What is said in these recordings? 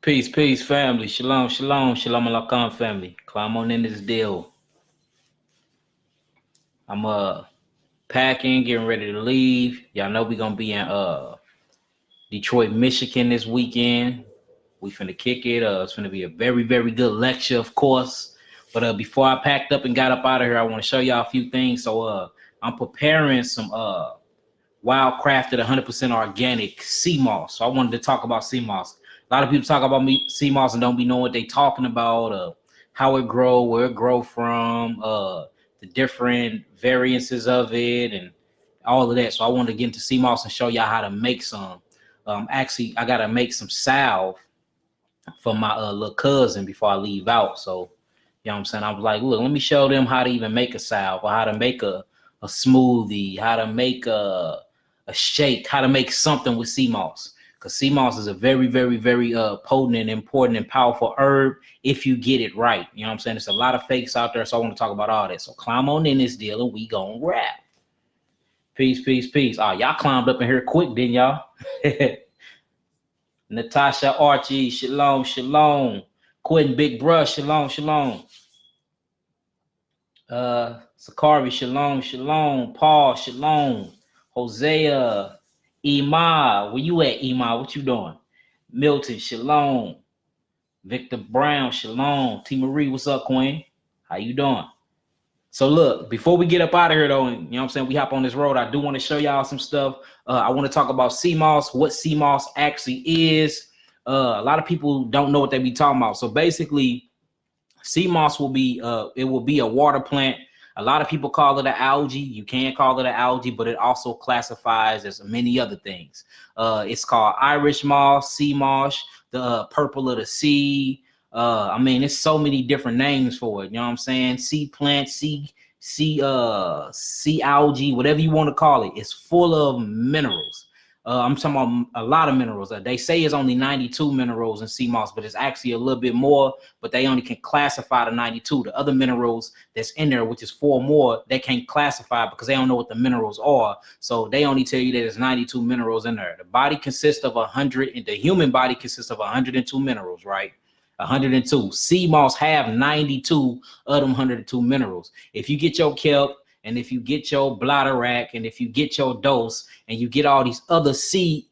Peace, peace, family. Shalom, shalom, shalom alaikum, family. Climb on in this deal. I'm packing, getting ready to leave. Y'all know we gonna be in Detroit, Michigan this weekend. We finna kick it. It's finna be a very, very good lecture, of course. But before I packed up and got up out of here, I want to show y'all a few things. So I'm preparing some wild crafted 100% organic sea moss. So I wanted to talk about sea moss. A lot of people talk about sea moss and don't be knowing what they talking about, how it grow, where it grow from, the different variances of it, and all of that. So I wanted to get into sea moss and show y'all how to make some. Actually, I gotta make some salve for my little cousin before I leave out. So you know what I'm saying? I was like, look, let me show them how to even make a salve, or how to make a smoothie, how to make a shake, how to make something with sea moss. Because sea moss is a very, very, very potent and important and powerful herb if you get it right. You know what I'm saying? There's a lot of fakes out there, so I want to talk about all that. So climb on in this deal and we gonna rap. Peace, peace, peace. Oh, y'all climbed up in here quick, didn't y'all? Natasha Archie, shalom, shalom. Quentin Big Brush, shalom, shalom. Sakari, shalom, shalom. Paul, shalom. Hosea, Ima, where you at, Ima? What you doing? Milton, shalom. Victor Brown, shalom. T. Marie, what's up, Queen? How you doing? So look, before we get up out of here, though, and you know what I'm saying, we hop on this road, I do want to show y'all some stuff. I want to talk about sea moss, what sea moss actually is. A lot of people don't know what they be talking about. So basically, sea moss will be it will be a water plant. A lot of people call it an algae. You can call it an algae, but it also classifies as many other things. It's called Irish moss, sea moss, the purple of the sea. I mean, it's so many different names for it. You know what I'm saying? Sea plant, sea algae, whatever you want to call it. It's full of minerals. I'm talking about a lot of minerals. They say it's only 92 minerals in sea moss, but it's actually a little bit more, but they only can classify the 92. The other minerals that's in there, which is 4 more, they can't classify because they don't know what the minerals are. So they only tell you that there's 92 minerals in there. The body consists of 100, and the human body consists of 102 minerals, right? 102. Sea moss have 92 of them 102 minerals. If you get your kelp, and if you get your bladderwrack, and if you get your dose, and you get all these other sea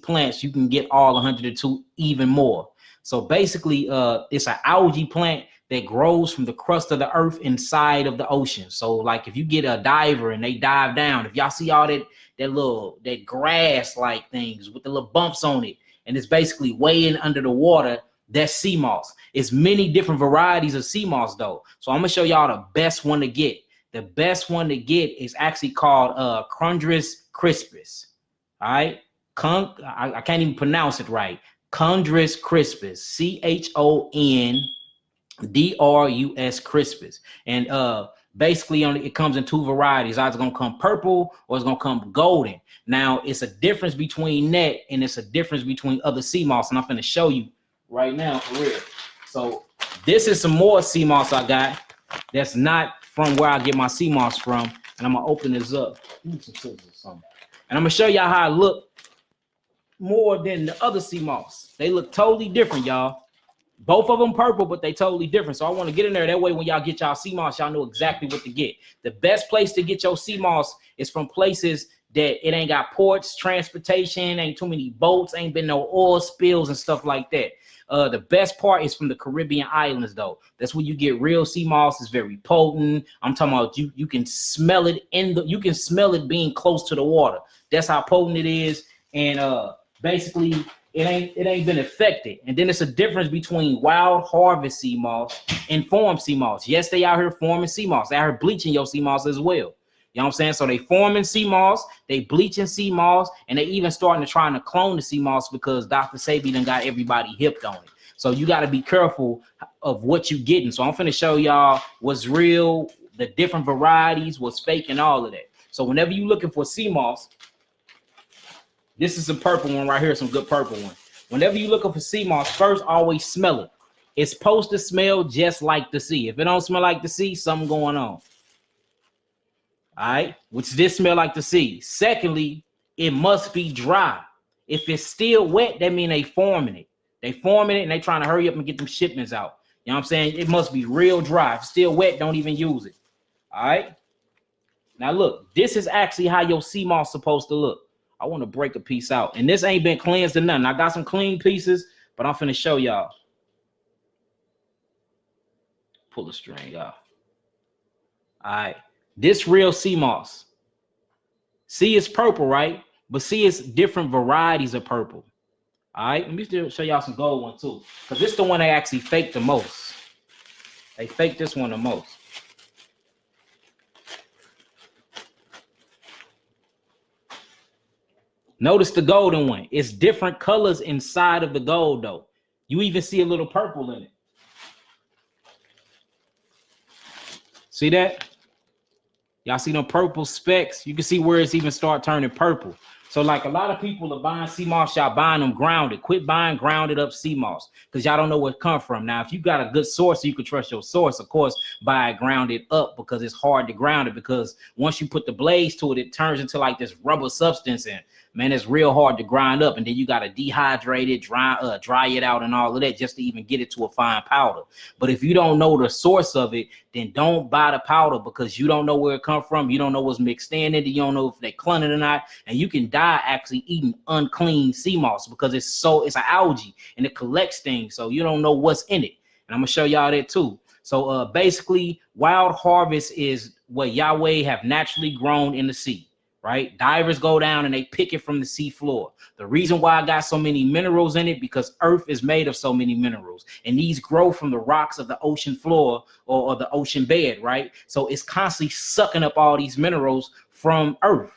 plants, you can get all 102 even more. So basically, it's an algae plant that grows from the crust of the earth inside of the ocean. So like if you get a diver and they dive down, if y'all see all that grass like things with the little bumps on it, and it's basically way in under the water, that's sea moss. It's many different varieties of sea moss though. So I'm gonna show y'all the best one to get. The best one to get is actually called Chondrus crispus. All right, I can't even pronounce it right. Chondrus crispus, CHONDRUS crispus, and basically it comes in 2 varieties. Either it's gonna come purple or it's gonna come golden. Now it's a difference between that, and it's a difference between other sea moss, and I'm gonna show you right now for real. So this is some more sea moss I got that's not from where I get my sea moss from, and I'm gonna open this up. And I'm gonna show y'all how it look more than the other sea moss. They look totally different, y'all. Both of them purple, but they totally different. So I want to get in there. That way, when y'all get y'all sea moss, y'all know exactly what to get. The best place to get your sea moss is from places that it ain't got ports, transportation, ain't too many boats, ain't been no oil spills and stuff like that. The best part is from the Caribbean islands, though. That's where you get real sea moss. It's very potent. I'm talking about you can smell it you can smell it being close to the water. That's how potent it is. And basically it ain't been affected. And then it's a difference between wild harvest sea moss and farm sea moss. Yes, they out here forming sea moss. They out here bleaching your sea moss as well. You know what I'm saying? So they forming sea moss, they bleaching sea moss, and they even starting to trying to clone the sea moss because Dr. Sebi done got everybody hipped on it. So you got to be careful of what you getting. So I'm finna show y'all what's real, the different varieties, what's fake, and all of that. So whenever you looking for sea moss, this is a purple one right here, some good purple one. Whenever you looking for sea moss, first always smell it. It's supposed to smell just like the sea. If it don't smell like the sea, something going on. All right, which this smell like the sea. Secondly, it must be dry. If it's still wet, that means they forming it. They forming it and they trying to hurry up and get them shipments out. You know what I'm saying? It must be real dry. If it's still wet, don't even use it. All right. Now look, this is actually how your sea moss supposed to look. I want to break a piece out, and this ain't been cleansed or nothing. I got some clean pieces, but I'm finna show y'all. Pull the string off. All right, this real sea moss. See, it's purple, right? But see, it's different varieties of purple. All right, let me still show y'all some gold one too, because this is the one they actually faked the most. They faked this one the most. Notice the golden one. It's different colors inside of the gold, though. You even see a little purple in it. See that? Y'all see them purple specks? You can see where it's even start turning purple. So like a lot of people are buying sea moss, y'all buying them grounded. Quit buying grounded up sea moss because y'all don't know where it come from. Now, if you got a good source, you can trust your source. Of course, buy it grounded up because it's hard to ground it, because once you put the blades to it, it turns into like this rubber substance, and man, it's real hard to grind up. And then you got to dehydrate it, dry it out and all of that just to even get it to a fine powder. But if you don't know the source of it, then don't buy the powder because you don't know where it come from. You don't know what's mixed in it. You don't know if they clone it or not. And you can die actually eating unclean sea moss because it's an algae and it collects things. So you don't know what's in it. And I'm going to show y'all that too. So basically, wild harvest is what Yahweh have naturally grown in the sea. Right? Divers go down and they pick it from the sea floor. The reason why I got so many minerals in it, because earth is made of so many minerals, and these grow from the rocks of the ocean floor or the ocean bed, right? So it's constantly sucking up all these minerals from earth.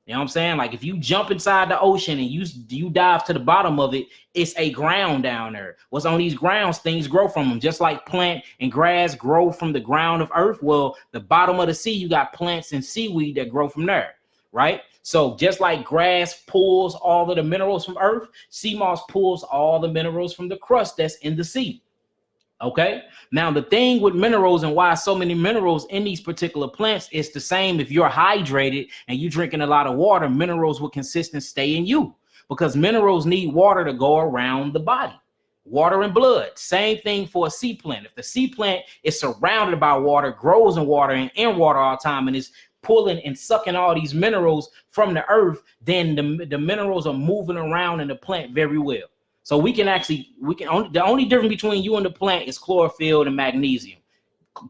You know what I'm saying? Like if you jump inside the ocean and you dive to the bottom of it, it's a ground down there. What's on these grounds, things grow from them, just like plant and grass grow from the ground of earth. Well, the bottom of the sea, you got plants and seaweed that grow from there. Right? So just like grass pulls all of the minerals from earth, sea moss pulls all the minerals from the crust that's in the sea. Okay. Now, the thing with minerals and why so many minerals in these particular plants is the same. If you're hydrated and you're drinking a lot of water, minerals will consistent stay in you because minerals need water to go around the body. Water and blood. Same thing for a sea plant. If the sea plant is surrounded by water, grows in water and in water all the time, and is pulling and sucking all these minerals from the earth, then the minerals are moving around in the plant very well. So the only difference between you and the plant is chlorophyll and magnesium.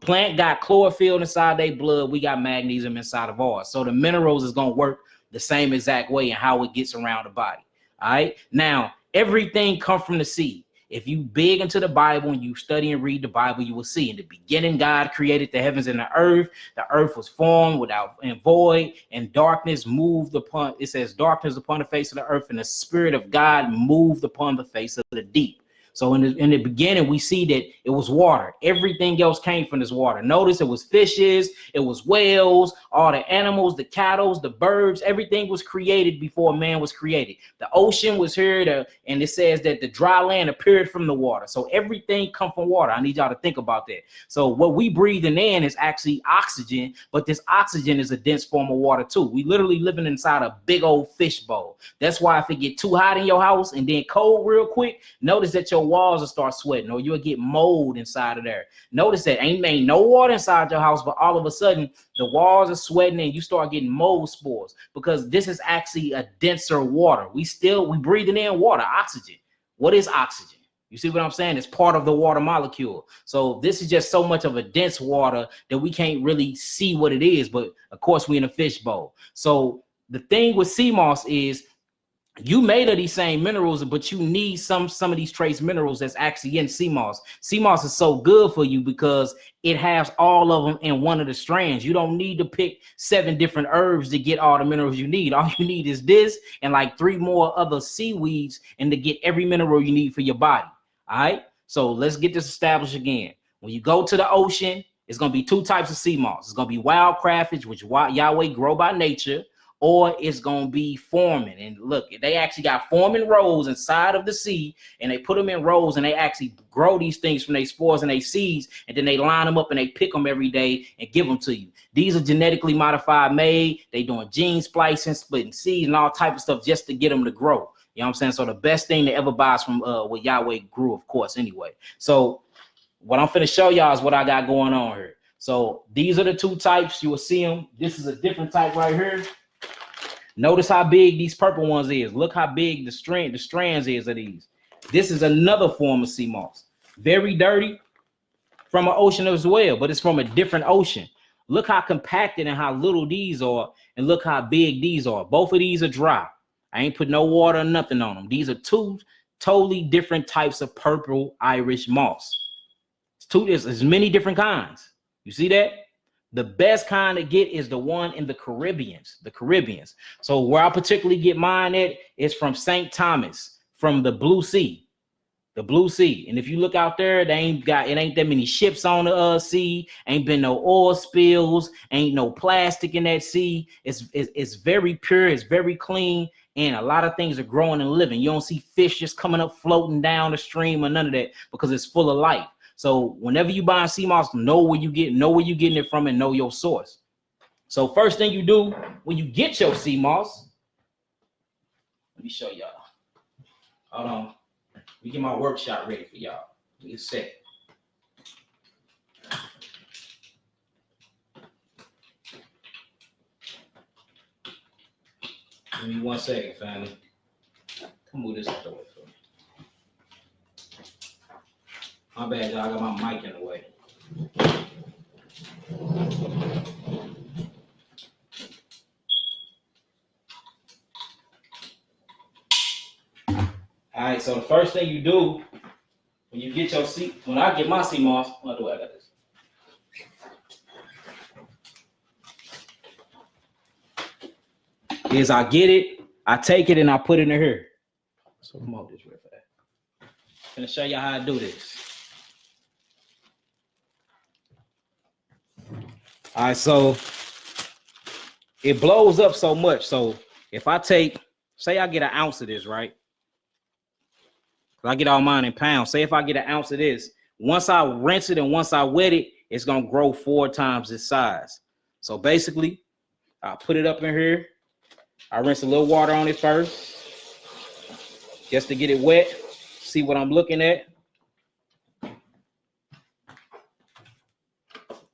Plant got chlorophyll inside their blood. We got magnesium inside of ours. So the minerals is going to work the same exact way and how it gets around the body. All right. Now, everything comes from the seed. If you big into the Bible and you study and read the Bible, you will see in the beginning, God created the heavens and the earth. The earth was formed without and void, and darkness moved upon, it says darkness upon the face of the earth, and the spirit of God moved upon the face of the deep. So in the beginning, we see that it was water. Everything else came from this water. Notice it was fishes, it was whales, all the animals, the cattle, the birds, everything was created before man was created. The ocean was here, and it says that the dry land appeared from the water. So everything come from water. I need y'all to think about that. So what we breathing in is actually oxygen, but this oxygen is a dense form of water too. We literally living inside a big old fish bowl. That's why if it get too hot in your house and then cold real quick, notice that your walls will start sweating or you'll get mold inside of there. Notice that ain't no water inside your house, but all of a sudden the walls are sweating and you start getting mold spores because this is actually a denser water. We breathing in water, oxygen. What is oxygen? You see what I'm saying? It's part of the water molecule. So this is just so much of a dense water that we can't really see what it is. But of course, we in a fish bowl. So the thing with sea moss is you made of these same minerals, but you need some of these trace minerals that's actually in sea moss. Sea moss is so good for you because it has all of them in one of the strands. You don't need to pick 7 different herbs to get all the minerals you need. All you need is this and like 3 more other seaweeds and to get every mineral you need for your body. All right. So let's get this established again. When you go to the ocean, it's going to be 2 types of sea moss. It's going to be wild crawfish, which Yahweh grow by nature, or it's going to be forming. And look, they actually got forming rows inside of the sea, and they put them in rows, and they actually grow these things from their spores and their seeds, and then they line them up and they pick them every day and give them to you. These are genetically modified made. They doing gene splicing, splitting seeds, and all type of stuff just to get them to grow. You know what I'm saying? So the best thing to ever buy is from what Yahweh grew, of course, anyway. So what I'm finna show y'all is what I got going on here. So these are the two types. You will see them. This is a different type right here. Notice how big these purple ones is. Look how big the strands is of these. This is another form of sea moss. Very dirty from an ocean as well, but it's from a different ocean. Look how compacted and how little these are, and look how big these are. Both of these are dry. I ain't put no water or nothing on them. These are two totally different types of purple Irish moss. There's many different kinds. You see that? The best kind to get is the one in the Caribbean. So where I particularly get mine at is from St. Thomas, from the Blue Sea. The Blue Sea. And if you look out there, it ain't that many ships on the sea, ain't been no oil spills, ain't no plastic in that sea. It's very pure, it's very clean, and a lot of things are growing and living. You don't see fish just coming up floating down the stream or none of that, because it's full of life. So whenever you buy sea moss, know where you're getting it from, and know your source. So first thing you do when you get your sea moss, let me show y'all. Hold on. Let me get my workshop ready for y'all. Give me a sec. Give me 1 second, family. Come move this out the way for me. My bad, y'all. I got my mic in the way. All right, so the first thing you do when you get your when I get my sea moss, how do I got this? Is I get it, I take it, and I put it in here. So come on, this real fast. I'm gonna show you how I do this. All right, so it blows up so much. So if I take, say I get an ounce of this, right? I get all mine in pounds. Say if I get an ounce of this, once I rinse it and once I wet it, it's gonna grow 4 times its size. So basically, I put it up in here. I rinse a little water on it first, just to get it wet. See what I'm looking at.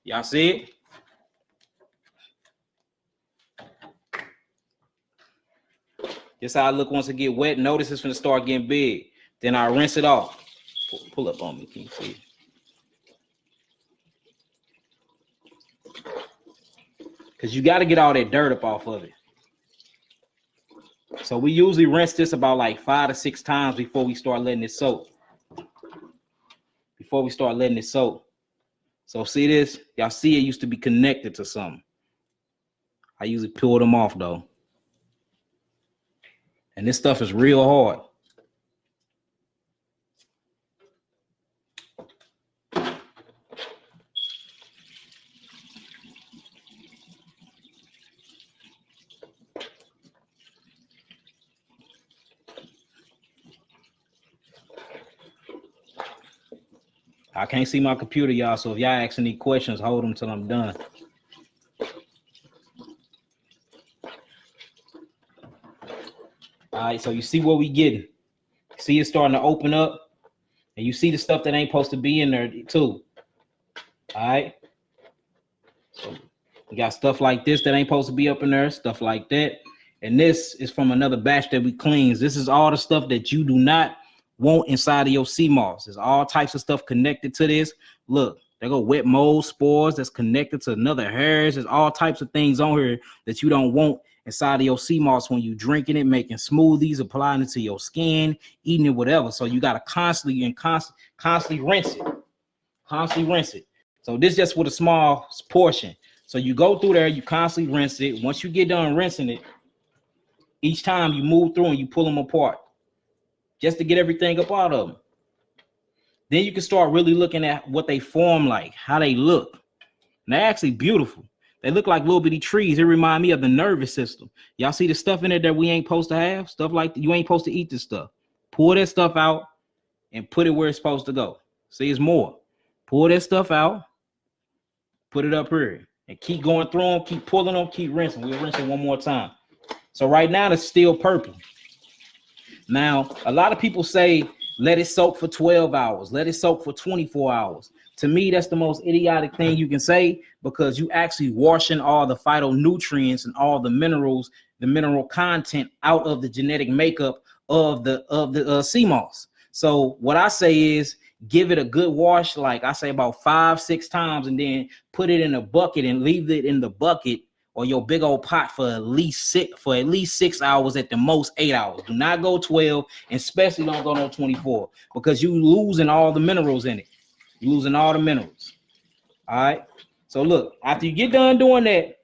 Y'all see it? This how I look once it get wet. Notice it's gonna start getting big. Then I rinse it off. Pull up on me, can you see? Because you got to get all that dirt up off of it. So we usually rinse this about like 5 to 6 times before we start letting it soak. So see this? Y'all see it used to be connected to something. I usually peel them off though. And this stuff is real hard. I can't see my computer, y'all, so if y'all ask any questions, hold them till I'm done. All right, so you see what we getting. See it starting to open up, and you see the stuff that ain't supposed to be in there too. All right. So we got stuff like this that ain't supposed to be up in there, stuff like that. And this is from another batch that we cleans. This is all the stuff that you do not want inside of your sea moss. There's all types of stuff connected to this. Look, there go wet mold spores that's connected to another hairs. There's all types of things on here that you don't want inside of your sea moss when you drinking it, making smoothies, applying it to your skin, eating it, whatever. So you got to constantly rinse it. Constantly rinse it. So this just with a small portion. So you go through there, you constantly rinse it. Once you get done rinsing it, each time you move through and you pull them apart just to get everything up out of them. Then you can start really looking at what they form like, how they look. And they're actually beautiful. They look like little bitty trees. It remind me of the nervous system. Y'all see the stuff in there that we ain't supposed to have? Stuff like you ain't supposed to eat this stuff. Pull that stuff out and put it where it's supposed to go. See, it's more. Pull that stuff out, put it up here, and keep going through them, keep pulling them, keep rinsing. We'll rinse it one more time. So right now it's still purple. Now, a lot of people say, let it soak for 12 hours, let it soak for 24 hours. To me, that's the most idiotic thing you can say, because you actually washing all the phytonutrients and all the minerals, the mineral content out of the genetic makeup of the sea moss. So what I say is give it a good wash, like I say about 5-6 times, and then put it in a bucket and leave it in the bucket or your big old pot for at least 6 hours, at the most 8 hours. Do not go 12, and especially don't go no 24, because you losing all the minerals in it. You're losing all the minerals. All right. So look, after you get done doing that,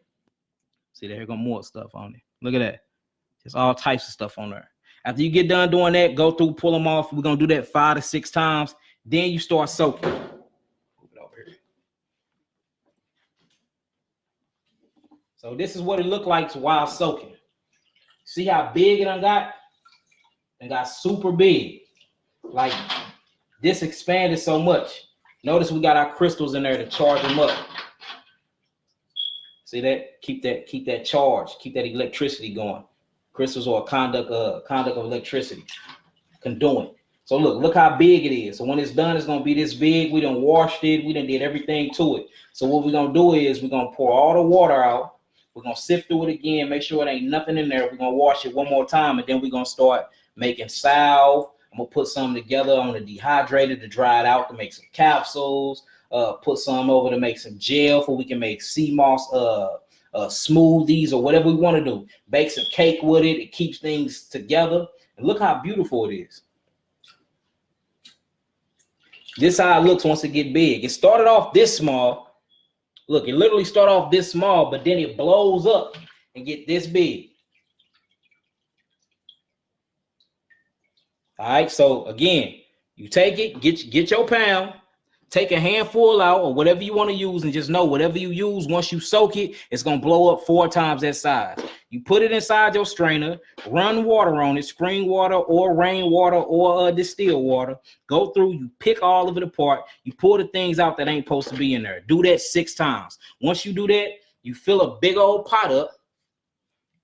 see there got more stuff on it. Look at that. There's all types of stuff on there. After you get done doing that, go through, pull them off. We're gonna do that 5 to 6 times. Then you start soaking. Move it over here. So this is what it looked like while soaking. See how big it done got? It got super big. Like this expanded so much. Notice we got our crystals in there to charge them up. See that? Keep that charge. Keep that electricity going. Crystals are a conduct of electricity. Conduit. So look how big it is. So when it's done, it's gonna be this big. We done washed it. We done did everything to it. So what we're gonna do is we're gonna pour all the water out. We're gonna sift through it again, make sure it ain't nothing in there. We're gonna wash it one more time, and then we're gonna start making salve. I'm gonna put some together on the dehydrator to dry it out to make some capsules. Put some over to make some gel for we can make sea moss smoothies or whatever we want to do. Bake some cake with it. It keeps things together. And look how beautiful it is. This is how it looks once it get big. It started off this small. Look, it literally started off this small, but then it blows up and get this big. All right, so again, you take it, get your pound, take a handful out or whatever you want to use, and just know whatever you use, once you soak it, it's going to blow up 4 times that size. You put it inside your strainer, run water on it, spring water or rainwater or distilled water. Go through, you pick all of it apart, you pull the things out that ain't supposed to be in there. Do that 6 times. Once you do that, you fill a big old pot up,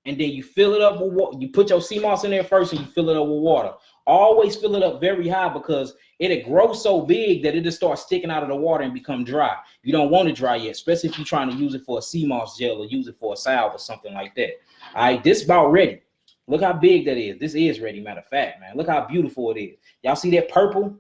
and then you fill it up with water. You put your sea moss in there first, and you fill it up with water. Always fill it up very high, because it'll grow so big that it'll start sticking out of the water and become dry. You don't want it dry yet, especially if you're trying to use it for a sea moss gel or use it for a salve or something like that. All right, this is about ready. Look how big that is. This is ready, matter of fact, man. Look how beautiful it is. Y'all see that purple?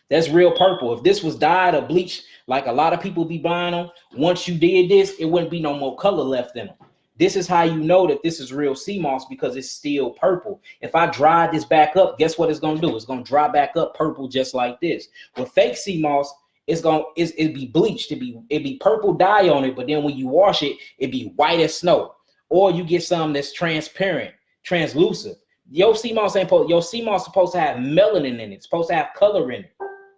That's real purple. If this was dyed or bleached, like a lot of people be buying them, once you did this, it wouldn't be no more color left in them. This is how you know that this is real sea moss, because it's still purple. If I dry this back up, guess what it's gonna do? It's gonna dry back up purple just like this. With fake sea moss, it'd be bleached. It'd be purple dye on it, but then when you wash it, it'd be white as snow. Or you get some that's transparent, translucent. Your sea moss supposed to have melanin in it. It's supposed to have color in it.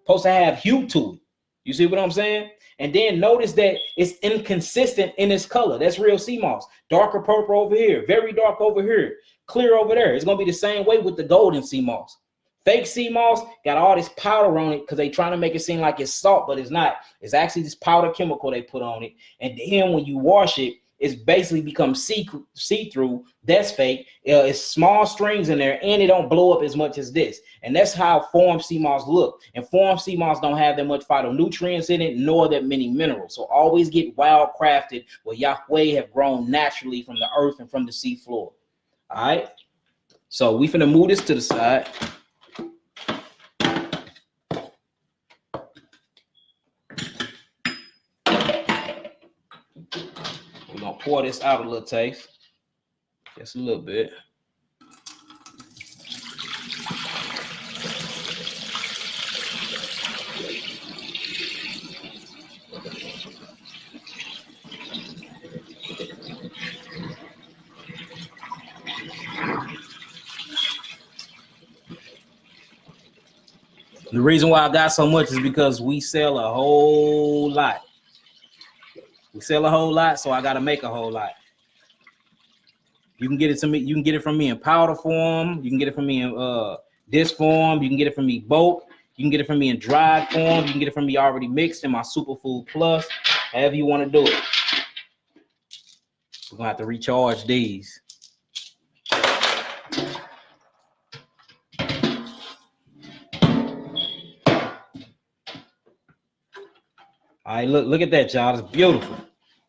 Supposed to have hue to it. You see what I'm saying? And then notice that it's inconsistent in its color. That's real sea moss. Darker purple over here, very dark over here, clear over there. It's gonna be the same way with the golden sea moss. Fake sea moss got all this powder on it because they trying to make it seem like it's salt, but it's not. It's actually this powder chemical they put on it. And then when you wash it, it's basically becomes see-through. That's fake. It's small strings in there, and it don't blow up as much as this. And that's how formed sea moss look. And formed sea moss don't have that much phytonutrients in it, nor that many minerals. So always get wild crafted where Yahweh have grown naturally from the earth and from the sea floor. All right. So we finna move this to the side. We're gonna pour this out a little taste, just a little bit. The reason why I got so much is because we sell a whole lot. We sell a whole lot, so I got to make a whole lot. You can get it to me. You can get it from me in powder form. You can get it from me in this form. You can get it from me bulk. You can get it from me in dried form. You can get it from me already mixed in my Superfood Plus. However you want to do it. We're gonna have to recharge these. All right, look at that, y'all. It's beautiful.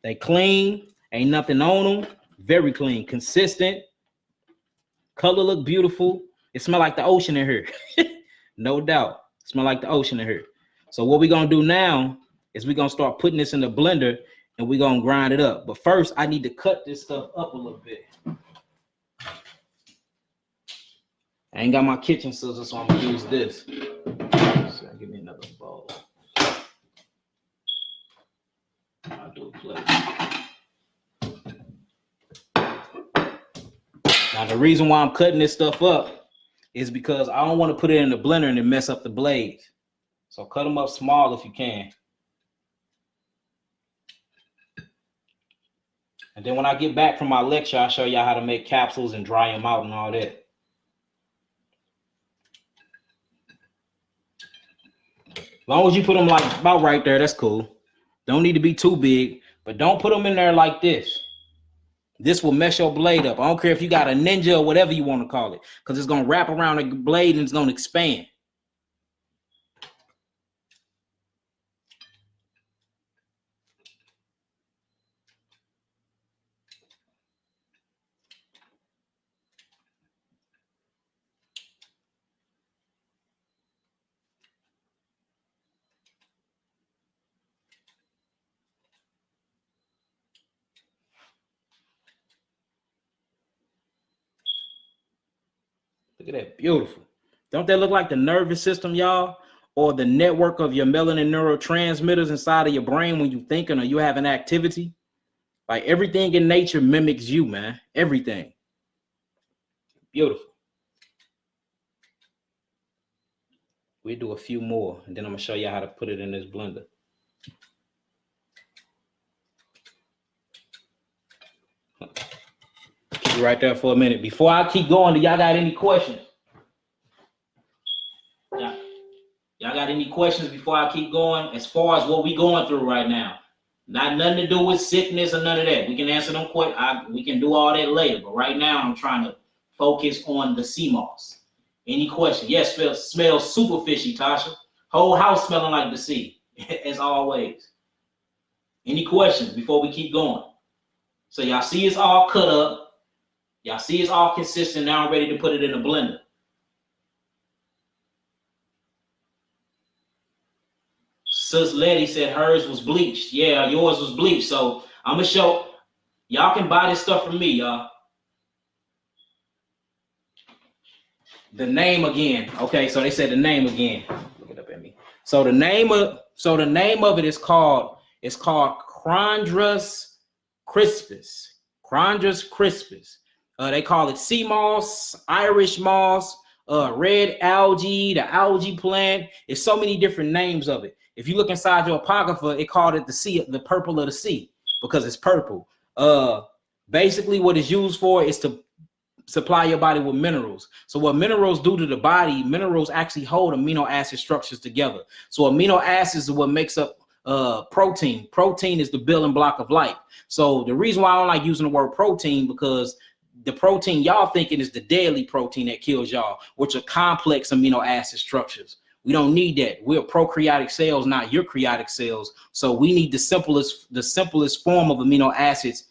They clean, ain't nothing on them. Very clean, consistent. Color look beautiful. It smell like the ocean in here. No doubt. Smell like the ocean in here. So what we're gonna do now is we're gonna start putting this in the blender and we're gonna grind it up. But first, I need to cut this stuff up a little bit. I ain't got my kitchen scissors, so I'm gonna use this. So give me another bowl. I'll do a plate. Now the reason why I'm cutting this stuff up is because I don't want to put it in the blender and then mess up the blades. So cut them up small if you can. And then when I get back from my lecture, I'll show y'all how to make capsules and dry them out and all that. As long as you put them like about right there, that's cool. Don't need to be too big, but don't put them in there like this. This will mess your blade up. I don't care if you got a ninja or whatever you want to call it, because it's going to wrap around the blade and it's going to expand. Look at that, beautiful. Don't that look like the nervous system, y'all? Or the network of your melanin neurotransmitters inside of your brain when you're thinking or you have an activity? Like everything in nature mimics you, man. Everything. Beautiful. We'll do a few more, and then I'm going to show you how to put it in this blender. Keep it right there for a minute. Before I keep going, do y'all got any questions? Y'all got any questions before I keep going as far as what we going through right now? Nothing to do with sickness or none of that. We can answer them questions. We can do all that later. But right now, I'm trying to focus on the sea moss. Any questions? Yes, smells super fishy, Tasha. Whole house smelling like the sea, as always. Any questions before we keep going? So y'all see it's all cut up. Y'all see it's all consistent. Now I'm ready to put it in a blender. Sis Letty said hers was bleached. Yeah, yours was bleached. So I'm going to show. Y'all can buy this stuff from me, y'all. The name again. Okay, so they said the name again. Look it up at me. So the name of it is called Chondrus crispus. Chondrus crispus. They call it sea moss, Irish moss, red algae, the algae plant. There's so many different names of it. If you look inside your apocrypha, it called it the purple of the sea because it's purple. Basically, what it's used for is to supply your body with minerals. So what minerals do to the body, minerals actually hold amino acid structures together. So amino acids is what makes up protein. Protein is the building block of life. So the reason why I don't like using the word protein, because the protein y'all thinking is the deadly protein that kills y'all, which are complex amino acid structures. We don't need that. We're prokaryotic cells, not eukaryotic cells. So we need the simplest form of amino acids,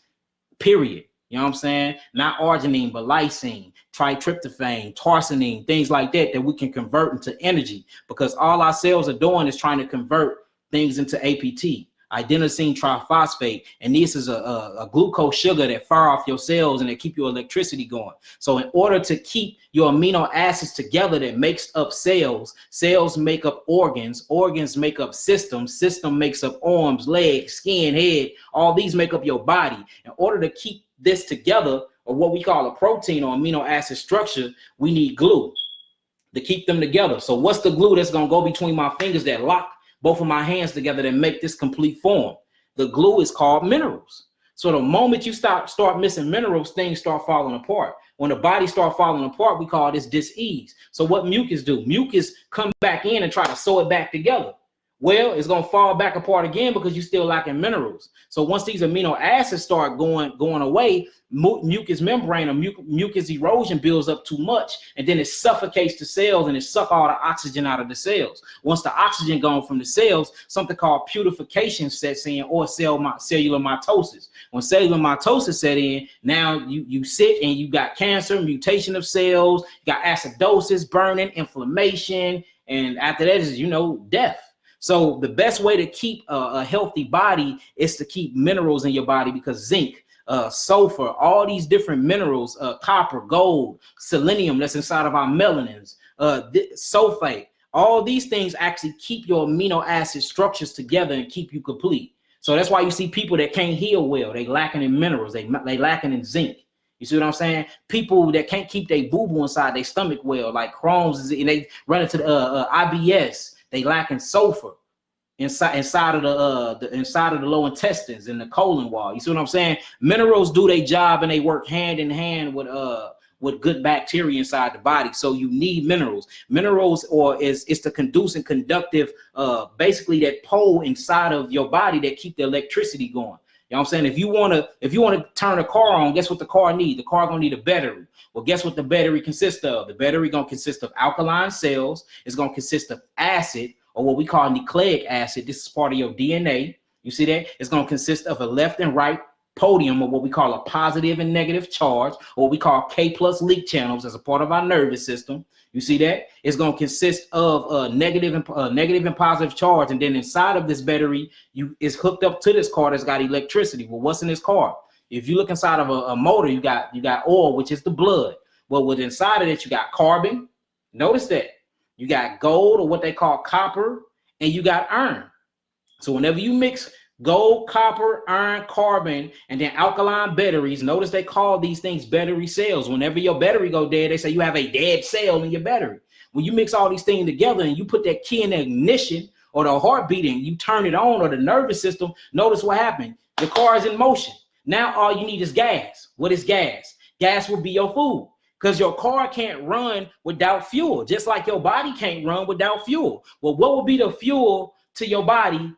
period. You know what I'm saying? Not arginine, but lysine, tritryptophan, tyrosine, things like that we can convert into energy, because all our cells are doing is trying to convert things into APT, adenosine triphosphate, and this is a glucose sugar that fire off your cells and that keep your electricity going. So in order to keep your amino acids together that makes up cells, cells make up organs, organs make up systems, system makes up arms, legs, skin, head, all these make up your body. In order to keep this together, or what we call a protein or amino acid structure, we need glue to keep them together. So what's the glue that's going to go between my fingers that lock both of my hands together that make this complete form? The glue is called minerals. So the moment you start missing minerals, things start falling apart. When the body start falling apart, we call this dis-ease. So what mucus do? Mucus come back in and try to sew it back together. Well, it's gonna fall back apart again because you're still lacking minerals. So once these amino acids start going away, mucous membrane or mucus erosion builds up too much, and then it suffocates the cells and it sucks all the oxygen out of the cells. Once the oxygen gone from the cells, something called putrefaction sets in, or cellular mitosis. When cellular mitosis set in, now you sick and you got cancer, mutation of cells, you got acidosis, burning, inflammation, and after that is, death. So the best way to keep a healthy body is to keep minerals in your body, because zinc, sulfur, all these different minerals, copper, gold, selenium that's inside of our melanins, sulfate, all these things actually keep your amino acid structures together and keep you complete. So that's why you see people that can't heal well, they lacking in minerals, they lacking in zinc. You see what I'm saying? People that can't keep their boo-boo inside their stomach well, like Crohn's, and they run into the IBS. They lacking sulfur inside of the low intestines and the colon wall. You see what I'm saying? Minerals do their job and they work hand in hand with good bacteria inside the body. So you need minerals. Minerals is the conductive, basically that pole inside of your body that keep the electricity going. You know what I'm saying? If you want to turn a car on, guess what the car needs? The car gonna need a battery. Well, guess what the battery consists of? The battery gonna consist of alkaline cells. It's gonna consist of acid, or what we call nucleic acid. This is part of your DNA. You see that? It's gonna consist of a left and right podium, or what we call a positive and negative charge, or what we call K+ leak channels as a part of our nervous system. You see that? It's going to consist of negative and positive charge, and then inside of this battery, is hooked up to this car that's got electricity. Well, what's in this car? If you look inside of a motor, you got oil, which is the blood. Well, with inside of it, you got carbon. Notice that. You got gold, or what they call copper, and you got iron. So whenever you mix gold, copper, iron, carbon, and then alkaline batteries, notice they call these things battery cells. Whenever your battery go dead, they say you have a dead cell in your battery. When you mix all these things together and you put that key in the ignition or the heartbeat and you turn it on, or the nervous system, notice what happened. The car is in motion. Now all you need is gas. What is gas? Gas will be your food, because your car can't run without fuel, just like your body can't run without fuel. Well, what would be the fuel to your body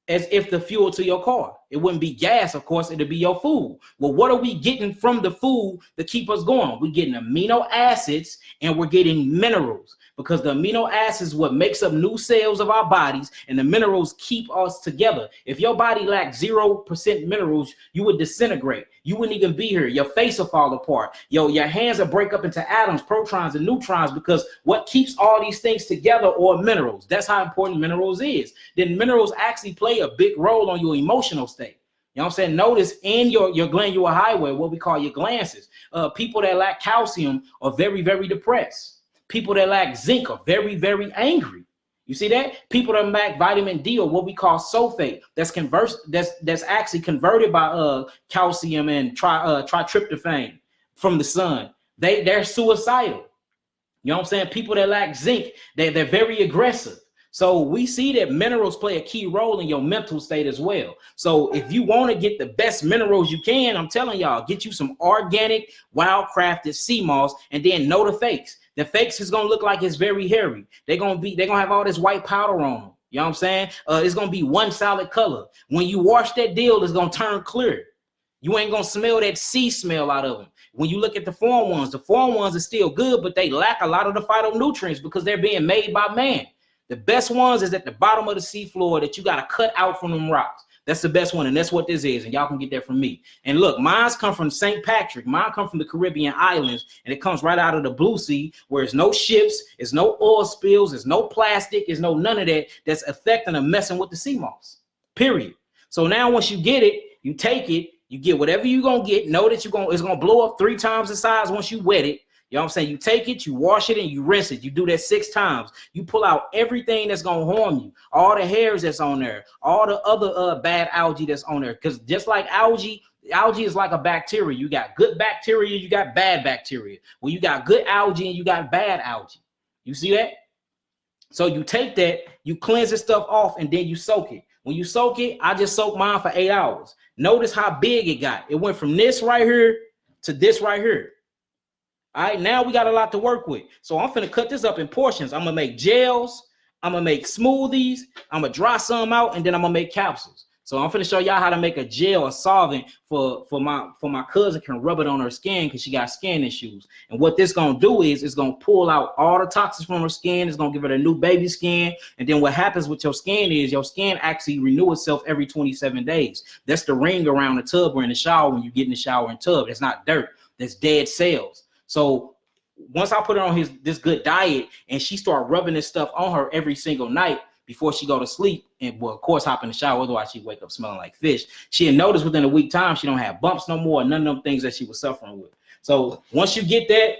as if the fuel to your car? It wouldn't be gas, of course, it'd be your food. Well, what are we getting from the food to keep us going? We're getting amino acids and we're getting minerals, because the amino acids is what makes up new cells of our bodies, and the minerals keep us together. If your body lacked 0% minerals, you would disintegrate. You wouldn't even be here. Your face will fall apart. Your hands will break up into atoms, protons, and neutrons, because what keeps all these things together are minerals. That's how important minerals is. Then minerals actually play a big role on your emotional state. You know what I'm saying? Notice in your glandular highway, what we call your glances, people that lack calcium are very, very depressed. People that lack zinc are very, very angry. You see that? People that lack vitamin D, or what we call sulfate, that's actually converted by calcium and tritryptophan from the sun. They're suicidal. You know what I'm saying? People that lack zinc, they're very aggressive. So we see that minerals play a key role in your mental state as well. So if you want to get the best minerals you can, I'm telling y'all, get you some organic, wild-crafted sea moss, and then know the fakes. The fakes is gonna look like it's very hairy. They're gonna have all this white powder on them. You know what I'm saying? It's gonna be one solid color. When you wash that deal, it's gonna turn clear. You ain't gonna smell that sea smell out of them. When you look at the foreign ones are still good, but they lack a lot of the phytonutrients because they're being made by man. The best ones is at the bottom of the seafloor that you got to cut out from them rocks. That's the best one, and that's what this is, and y'all can get that from me. And look, mine's come from St. Patrick. Mine come from the Caribbean islands, and it comes right out of the Blue Sea, where there's no ships, there's no oil spills, there's no plastic, there's no none of that that's affecting or messing with the sea moss, period. So now once you get it, you take it, you get whatever you're going to get. Know that it's going to blow up 3 times the size once you wet it. You know what I'm saying? You take it, you wash it, and you rinse it. You do that 6 times. You pull out everything that's going to harm you, all the hairs that's on there, all the other bad algae that's on there. Because just like algae is like a bacteria. You got good bacteria, you got bad bacteria. Well, you got good algae and you got bad algae. You see that? So you take that, you cleanse this stuff off, and then you soak it. When you soak it, I just soak mine for 8 hours. Notice how big it got. It went from this right here to this right here. All right, now we got a lot to work with. So I'm finna cut this up in portions. I'm gonna make gels. I'm gonna make smoothies, I'm gonna dry some out, and then I'm gonna make capsules. So I'm gonna show y'all how to make a gel or solvent for my cousin can rub it on her skin because she got skin issues. And what this gonna do is it's gonna pull out all the toxins from her skin. It's gonna give her a new baby skin. And then what happens with your skin is your skin actually renew itself every 27 days. That's the ring around the tub or in the shower when you get in the shower and tub. It's not dirt. That's dead cells. So once I put her on this good diet and she started rubbing this stuff on her every single night before she go to sleep, and well, of course, hop in the shower, otherwise she'd wake up smelling like fish. She had noticed within a week time, she don't have bumps no more, none of them things that she was suffering with. So once you get that,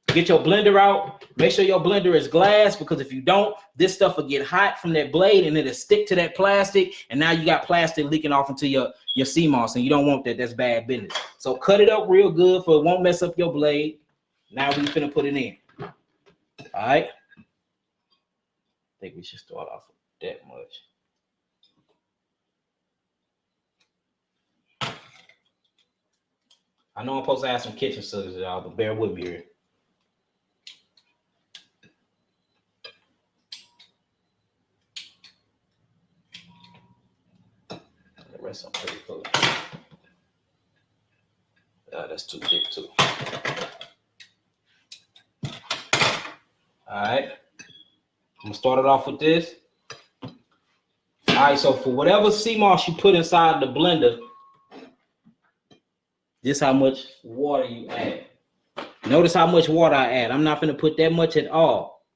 get your blender out. Make sure your blender is glass, because if you don't, this stuff will get hot from that blade and it'll stick to that plastic. And now you got plastic leaking off into your sea moss, and you don't want that. That's bad business. So cut it up real good so it won't mess up your blade. Now we finna put it in. All right. I think we should start off with that much. I know I'm supposed to add some kitchen scissors, y'all, but bear with me here. The rest I'm pretty cool. That's too thick too. All right. I'm gonna start it off with this. All right, so for whatever sea moss you put inside the blender, this is how much water you add. Notice how much water I add. I'm not gonna put that much at all.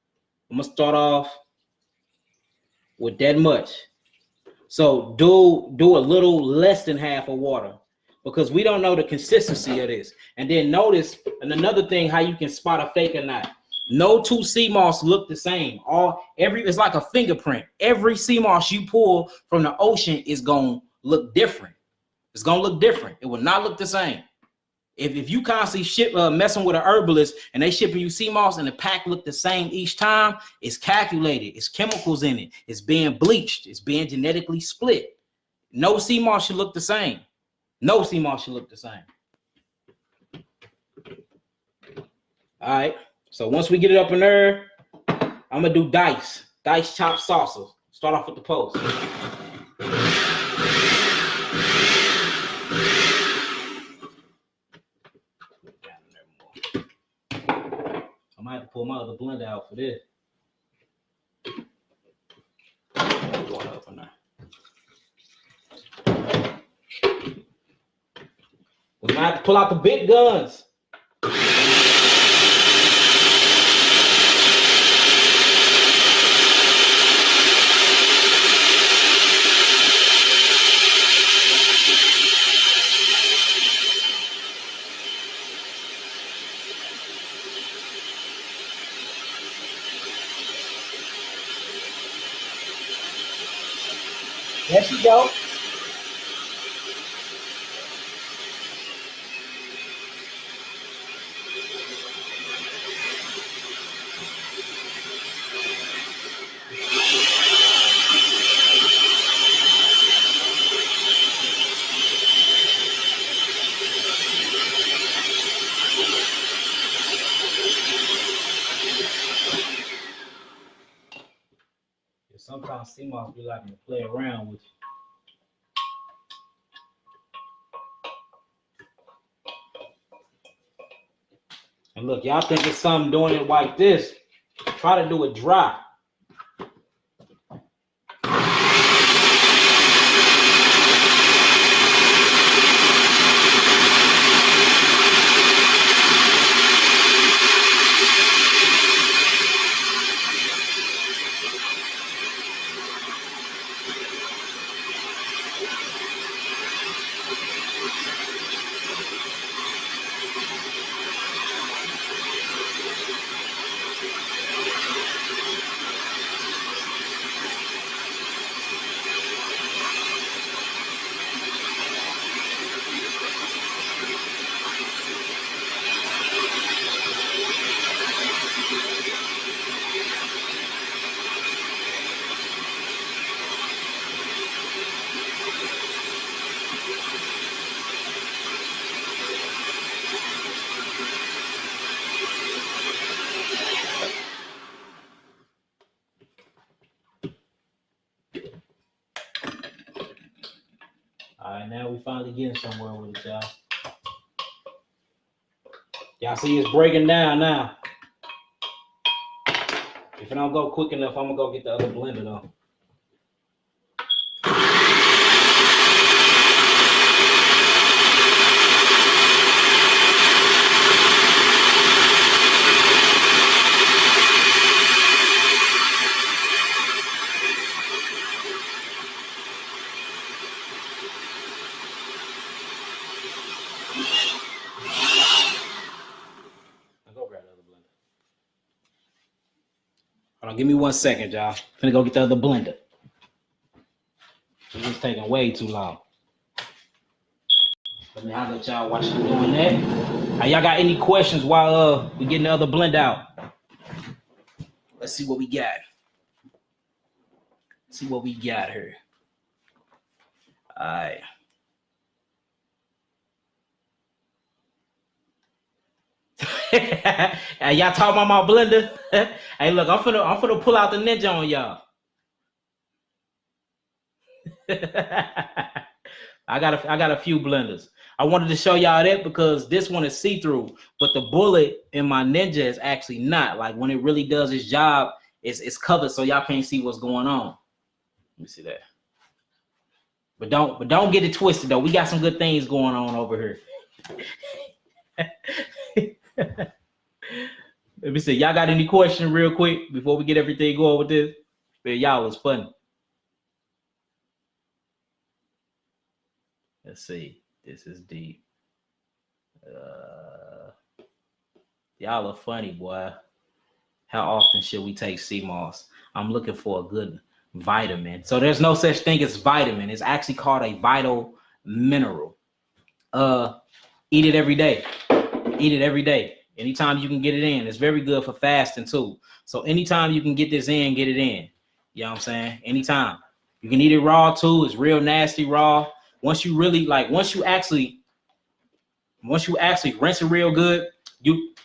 I'm gonna start off with that much. So do a little less than half of water, because we don't know the consistency of this. And then notice, and another thing, how you can spot a fake or not. No two sea moss look the same. It's like a fingerprint. Every sea moss you pull from the ocean is gonna look different. It's gonna look different. It will not look the same. If you constantly messing with an herbalist and they shipping you sea moss and the pack look the same each time, it's calculated. It's chemicals in it. It's being bleached. It's being genetically split. No sea moss should look the same. No sea moss should look the same. All right. So once we get it up in there, I'm gonna do diced chopped salsa. Start off with the post. I might have to pull my other blender out for this. Going up in there. We might have to pull out the big guns. There she go. Sometimes sea moss be like to play around with you. And look, y'all think it's something doing it like this. Try to do it dry. right, now we finally getting somewhere with it, y'all. Y'all see it's breaking down now. If it don't go quick enough, I'm gonna go get the other blender though. Hold on, give me 1 second, y'all. Finna go get the other blender. It's taking way too long. Let me holler at y'all while she's doing that. Y'all got any questions while we getting the other blend out? Let's see what we got. See what we got here. All right. Hey, y'all talking about my blender? Hey, look, I'm finna pull out the Ninja on y'all. I got a few blenders. I wanted to show y'all that because this one is see-through, but the bullet in my Ninja is actually not. Like when it really does its job, it's covered so y'all can't see what's going on. Let me see that. But don't get it twisted though. We got some good things going on over here. Let me see. Y'all got any questions real quick before we get everything going with this? Man, y'all was funny. Let's see. This is deep. Y'all are funny, boy. How often should we take sea moss? I'm looking for a good vitamin. So there's no such thing as vitamin. It's actually called a vital mineral. Eat it every day. Eat it every day. Anytime you can get it in. It's very good for fasting too. So anytime you can get this in, get it in. You know what I'm saying? Anytime. You can eat it raw too. It's real nasty raw. Once you really once you actually rinse it real good, you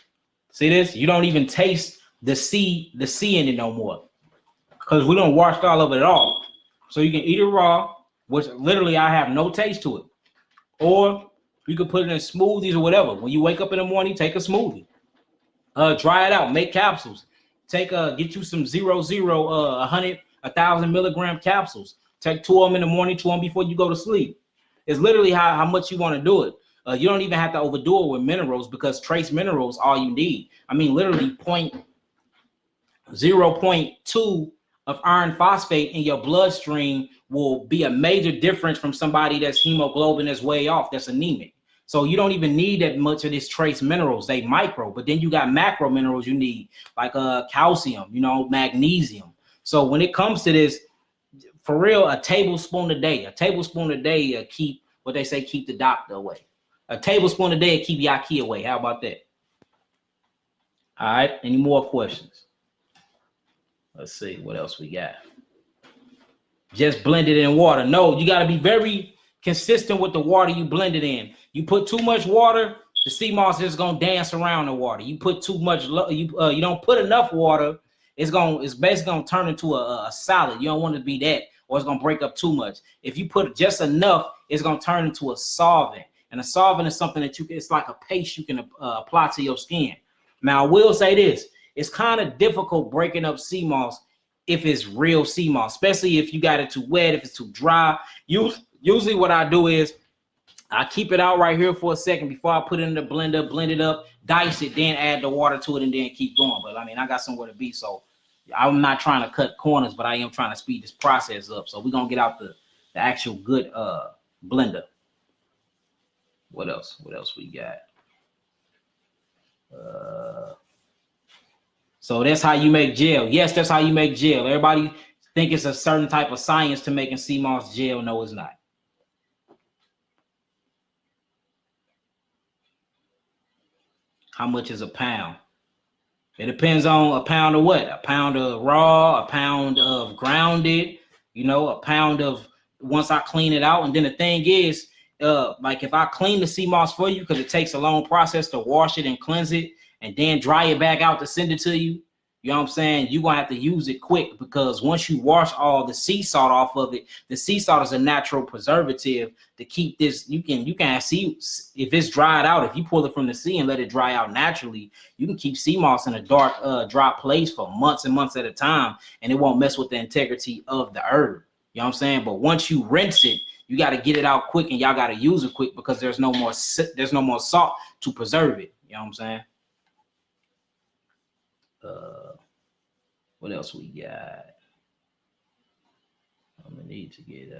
see this? You don't even taste the sea in it no more. Because we don't wash all of it at all. So you can eat it raw, which literally I have no taste to it. Or you can put it in smoothies or whatever. When you wake up in the morning, take a smoothie. Dry it out, make capsules. Get you some 1,000 milligram capsules. Take 2 of them in the morning, 2 of them before you go to sleep. It's literally how much you want to do it. You don't even have to overdo it with minerals because trace minerals all you need. I mean, literally 0.2 of iron phosphate in your bloodstream will be a major difference from somebody that's hemoglobin is way off, that's anemic. So you don't even need that much of this trace minerals. They micro, but then you got macro minerals you need, like calcium, magnesium. So when it comes to this, for real, a tablespoon a day keep what they say, keep the doctor away. A tablespoon a day keep Yaki away. How about that? All right. Any more questions? Let's see what else we got. Just blend it in water. No, you got to be very consistent with the water you blend it in. You put too much water, the sea moss is gonna dance around the water. You put too much, you don't put enough water, it's basically gonna turn into a solid. You don't want it to be that, or it's gonna break up too much. If you put just enough, it's gonna turn into a solvent. And a solvent is something that it's like a paste you can apply to your skin. Now, I will say this, it's kind of difficult breaking up sea moss if it's real sea moss, especially if you got it too wet, if it's too dry. Usually what I do is I keep it out right here for a second before I put it in the blender, blend it up, dice it, then add the water to it and then keep going. But I mean, I got somewhere to be, so I'm not trying to cut corners, but I am trying to speed this process up. So we're going to get out the actual good blender. What else? What else we got? So that's how you make gel. Yes, that's how you make gel. Everybody think it's a certain type of science to making sea moss gel. No, it's not. How much is a pound? It depends on a pound of what? A pound of raw, a pound of grounded, a pound of once I clean it out. And then the thing is, like if I clean the sea moss for you, because it takes a long process to wash it and cleanse it and then dry it back out to send it to you, You know what I'm saying? You're gonna have to use it quick, because once you wash all the sea salt off of it, the sea salt is a natural preservative to keep this. You can see if it's dried out. If you pull it from the sea and let it dry out naturally, you can keep sea moss in a dark, dry place for months and months at a time, and it won't mess with the integrity of the herb. You know what I'm saying? But once you rinse it, you got to get it out quick, and y'all got to use it quick, because there's no more salt to preserve it. You know what I'm saying? What else we got? I'm gonna need to get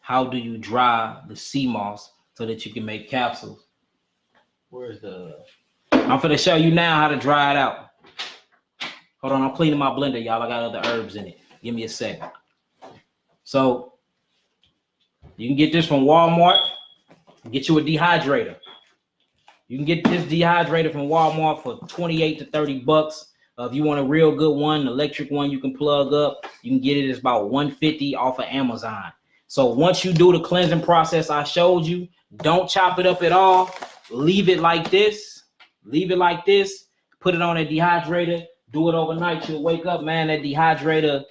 how do you dry the sea moss so that you can make capsules? Where's the? I'm gonna show you now how to dry it out. Hold on, I'm cleaning my blender, y'all. I got other herbs in it. Give me a second. So you can get this from Walmart. Get you a dehydrator. You can get this dehydrator from Walmart for 28 to 30 bucks. If you want a real good one, an electric one you can plug up, you can get it. It's about $150 off of Amazon. So once you do the cleansing process I showed you, don't chop it up at all. Leave it like this. Leave it like this. Put it on a dehydrator. Do it overnight. You'll wake up, man. That dehydrator,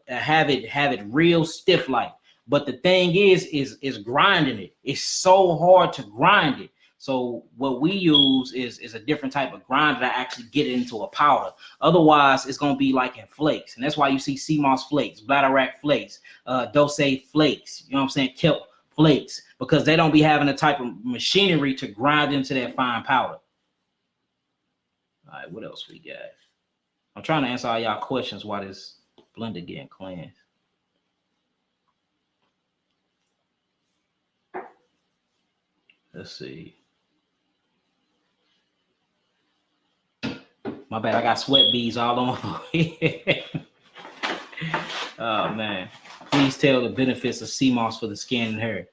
have it real stiff like. But the thing is grinding it. It's so hard to grind it. So what we use is a different type of grinder to actually get it into a powder. Otherwise, it's gonna be like in flakes, and that's why you see sea moss flakes, bladderwrack flakes, dosay flakes. You know what I'm saying? Kelp flakes, because they don't be having the type of machinery to grind into that fine powder. All right, what else we got? I'm trying to answer all y'all questions while this blender getting cleansed. Let's see. My bad, I got sweat beads all on my forehead. Oh man. Please tell the benefits of sea moss for the skin and hair.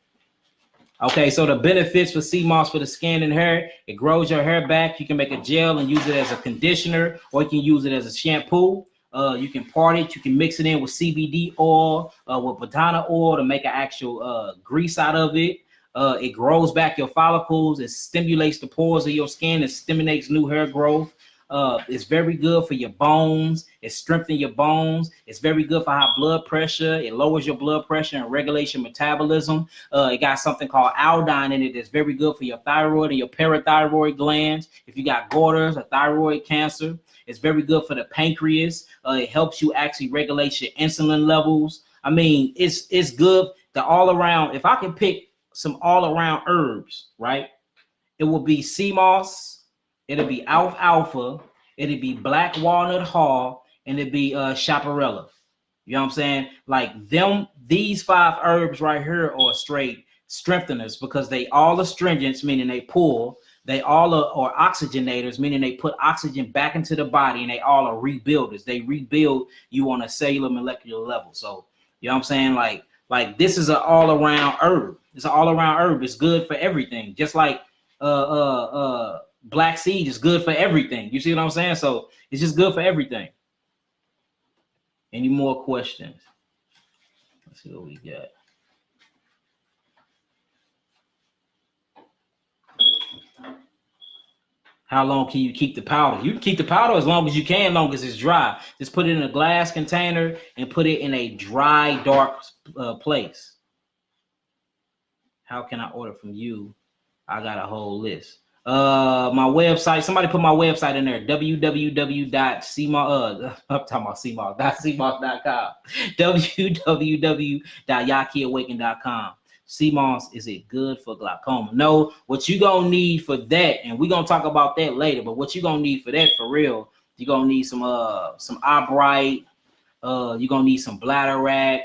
Okay, so the benefits for sea moss for the skin and hair: it grows your hair back. You can make a gel and use it as a conditioner, or you can use it as a shampoo. You can part it. You can mix it in with CBD oil, with banana oil to make an actual grease out of it. It grows back your follicles. It stimulates the pores of your skin. It stimulates new hair growth. It's very good for your bones. It strengthens your bones. It's very good for high blood pressure. It lowers your blood pressure and regulates your metabolism. It got something called iodine in it that's very good for your thyroid and your parathyroid glands. If you got goiters or thyroid cancer, it's very good for the pancreas. It helps you actually regulate your insulin levels. I mean, it's good. The all around. If I can pick some all around herbs, right? It will be sea moss. It'll be alfalfa, it'll be black walnut haw, and it'll be chaparella. You know what I'm saying? Like these 5 herbs right here are straight strengtheners, because they all are astringents, meaning they pull. They all are oxygenators, meaning they put oxygen back into the body, and they all are rebuilders. They rebuild you on a cellular molecular level. So, you know what I'm saying? Like this is an all-around herb. It's an all-around herb. It's good for everything. Just like black seed is good for everything. You see what I'm saying? So it's just good for everything. Any more questions? Let's see what we got. How long can you keep the powder? You can keep the powder as long as you can, long as it's dry. Just put it in a glass container and put it in a dry, dark place. How can I order from you? I got a whole list. My website, somebody put my website in there, www.cmoss.com, www.yakiawaken.com. Sea moss, is it good for glaucoma? No, what you gonna need for that, and we're gonna talk about that later, but what you gonna need for that for real, you're gonna need some Albright, you're gonna need some bladderwrack,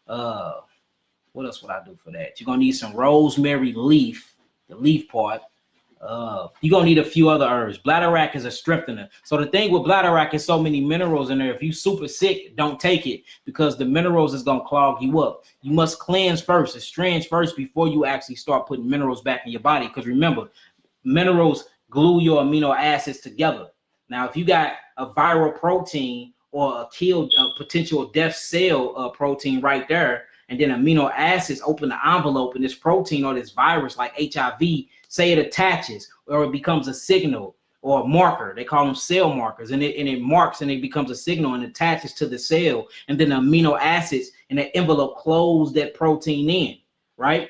what else would I do for that? You're gonna need some rosemary leaf, the leaf part. You're gonna need a few other herbs. Bladderwrack is a strengthener. So the thing with bladderwrack is so many minerals in there. If you super sick, don't take it, because the minerals is gonna clog you up. You must cleanse first, estrange first, before you actually start putting minerals back in your body. Because remember, minerals glue your amino acids together. Now, if you got a viral protein or a potential death cell protein right there, and then amino acids open the envelope, and this protein or this virus like HIV, say it attaches or it becomes a signal, or a marker. They call them cell markers, and it marks and it becomes a signal and attaches to the cell, and then the amino acids in that envelope close that protein in, right?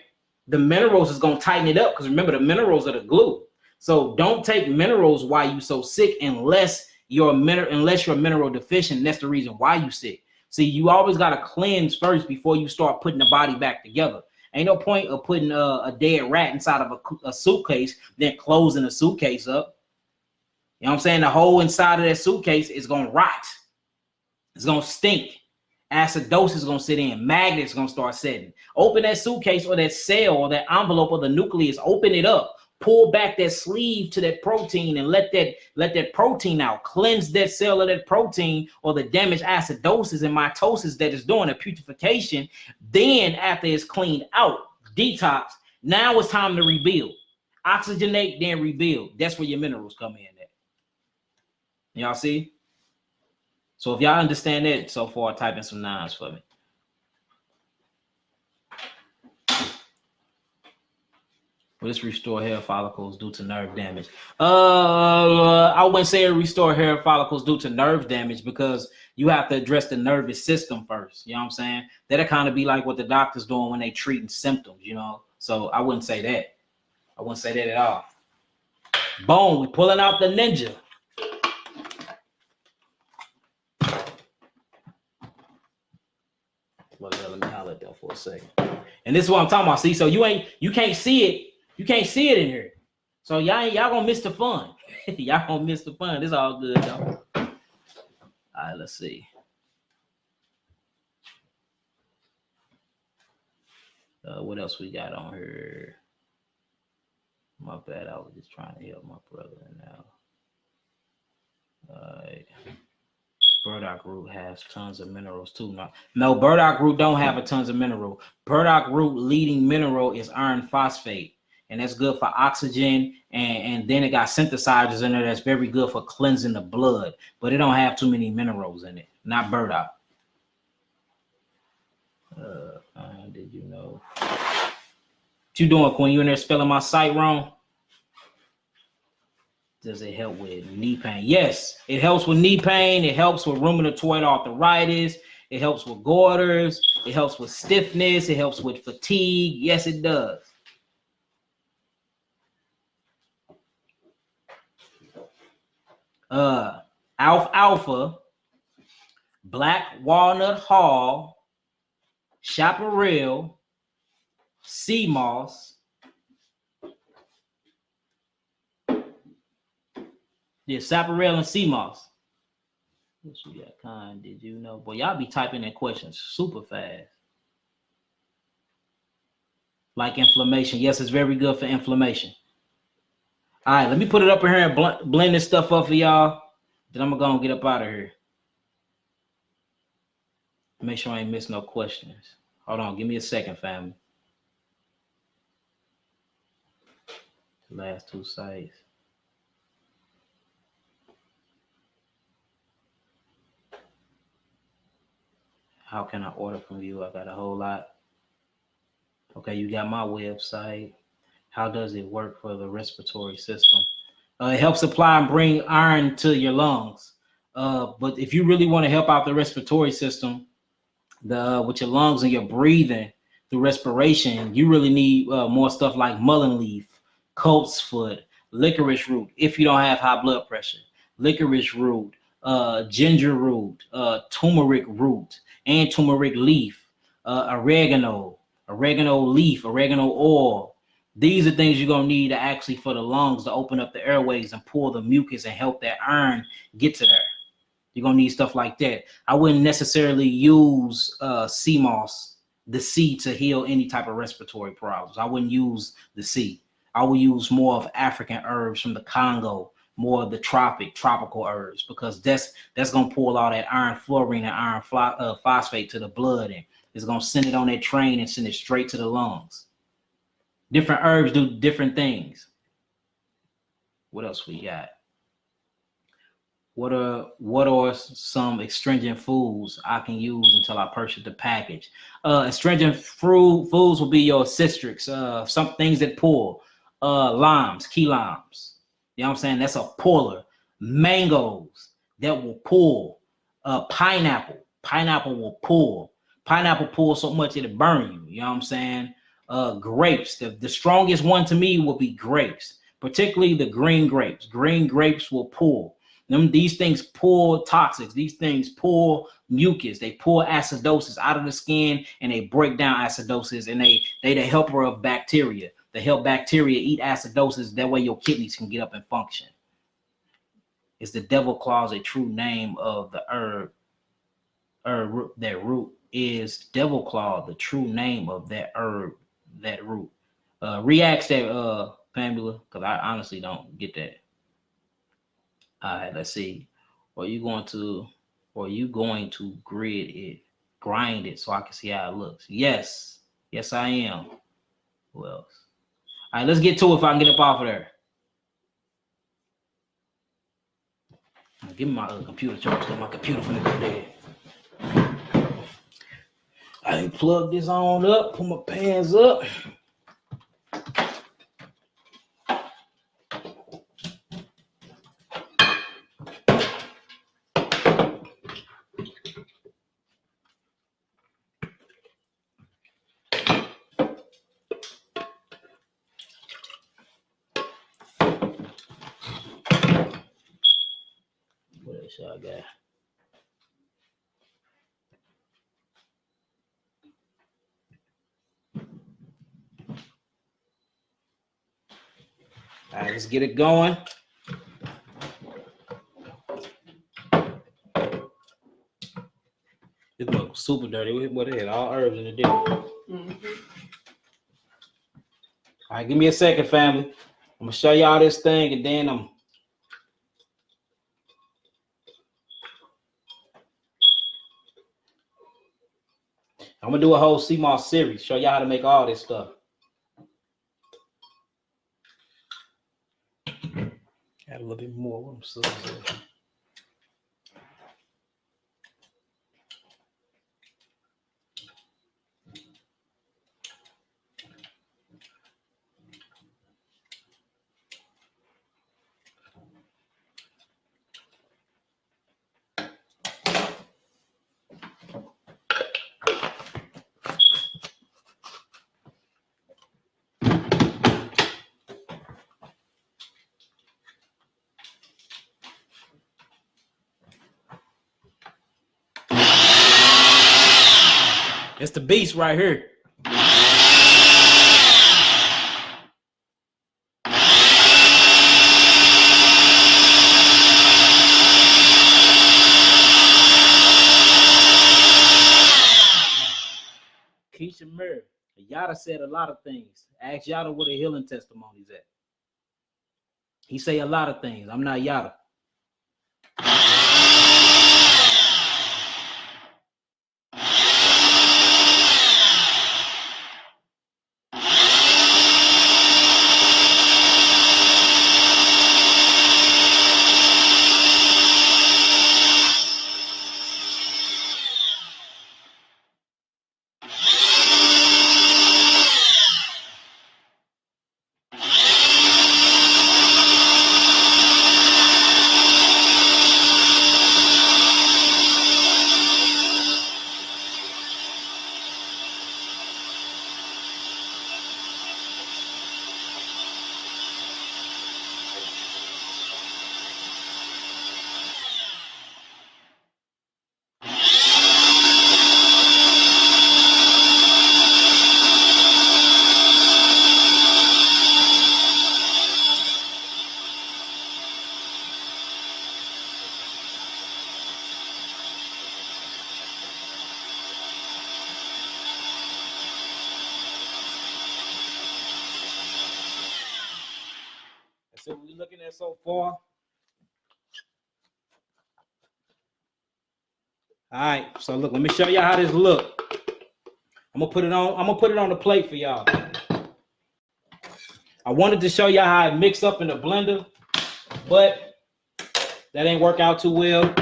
The minerals is going to tighten it up, because remember, the minerals are the glue. So don't take minerals while you so sick unless you're mineral deficient, and that's the reason why you sick. See, you always got to cleanse first before you start putting the body back together. Ain't no point of putting a dead rat inside of a suitcase, then closing the suitcase up. You know what I'm saying? The hole inside of that suitcase is going to rot. It's going to stink. Acidosis is going to sit in. Magnets going to start setting. Open that suitcase or that cell or that envelope or the nucleus. Open it up. Pull back that sleeve to that protein and let that protein out. Cleanse that cell of that protein or the damaged acidosis and mitosis that is doing, the putrefaction. Then after it's cleaned out, detox, now it's time to rebuild. Oxygenate, then rebuild. That's where your minerals come in at. Y'all see? So if y'all understand that so far, type in some 9s for me. Will this restore hair follicles due to nerve damage? I wouldn't say it restore hair follicles due to nerve damage, because you have to address the nervous system first. You know what I'm saying? That'll kind of be like what the doctor's doing when they treating symptoms, you know? So I wouldn't say that. I wouldn't say that at all. Boom, we pulling out the ninja. Well, let me holler at that for a second. And this is what I'm talking about. See, so you can't see it. You can't see it in here. So y'all gonna miss the fun. Y'all gonna miss the fun. It's all good though. All right, let's see. What else we got on here? My bad. I was just trying to help my brother now. All right. Burdock root has tons of minerals too. No, burdock root don't have a tons of mineral. Burdock root leading mineral is iron phosphate, and that's good for oxygen. And then it got synthesizers in there that's very good for cleansing the blood, but it don't have too many minerals in it. Not burdock. Did you know? What you doing, Quinn? You in there spelling my site wrong? Does it help with knee pain? Yes, it helps with knee pain. It helps with rheumatoid arthritis. It helps with goiters. It helps with stiffness. It helps with fatigue. Yes, it does. Alfalfa, black walnut hull, chaparral, sea moss. Yeah, chaparral and sea moss. What you got, kind? Did you know? Boy, y'all be typing in questions super fast. Like inflammation. Yes, it's very good for inflammation. All right, let me put it up in here and blend this stuff up for y'all. Then I'm gonna get up out of here. Make sure I ain't miss no questions. Hold on, give me a second, family. The last 2 sites. How can I order from you? I got a whole lot. Okay, you got my website. How does it work for the respiratory system? It helps supply and bring iron to your lungs. But if you really want to help out the respiratory system, with your lungs and your breathing through respiration, you really need more stuff like mullein leaf, colt's foot, licorice root. If you don't have high blood pressure, licorice root, ginger root, turmeric root, and turmeric leaf, oregano leaf, oregano oil. These are things you're gonna need to actually for the lungs to open up the airways and pull the mucus and help that iron get to there. You're gonna need stuff like that. I wouldn't necessarily use sea moss, the sea, to heal any type of respiratory problems. I wouldn't use the sea. I would use more of African herbs from the Congo, more of the tropical herbs, because that's gonna pull all that iron fluorine and iron phosphate to the blood, and it's gonna send it on that train and send it straight to the lungs. Different herbs do different things. What else we got? What are some astringent foods I can use until I purchase the package? Astringent foods will be your citrus, some things that pull, limes, key limes. You know what I'm saying? That's a puller. Mangoes that will pull. Pineapple. Pineapple will pull. Pineapple pulls so much it'll burn you. You know what I'm saying? Grapes. The strongest one to me will be grapes, particularly the green grapes. Green grapes will pull. These things pull toxics. These things pull mucus. They pull acidosis out of the skin, and they break down acidosis, and they the helper of bacteria. They help bacteria eat acidosis. That way your kidneys can get up and function. Is the devil claws a true name of the herb? That root is devil claw, the true name of that herb, that root. Reacts that Pamela, because I honestly don't get that. All right, let's see. Are you going to grind it so I can see how it looks? Yes, I am. Who else? All right, let's get to it if I can get up off of there. Give me my computer charge because my computer finna go dead. I plug this on up, put my pants up. What else y'all got? All right, let's get it going. This book super dirty. What the hell? All herbs in the dish. Mm-hmm. All right, give me a second, family. I'm gonna show y'all this thing, and then I'm gonna do a whole CMOS series, show y'all how to make all this stuff. Add a little bit more. It's the beast right here. Keisha Murray. Yada said a lot of things. Ask Yada where the healing testimonies at. He say a lot of things. I'm not Yada. That's what we're looking at so far. All right, so look, let me show y'all how this look. I'm gonna put it on the plate for y'all. I wanted to show y'all how it mixed up in the blender, but that ain't work out too well.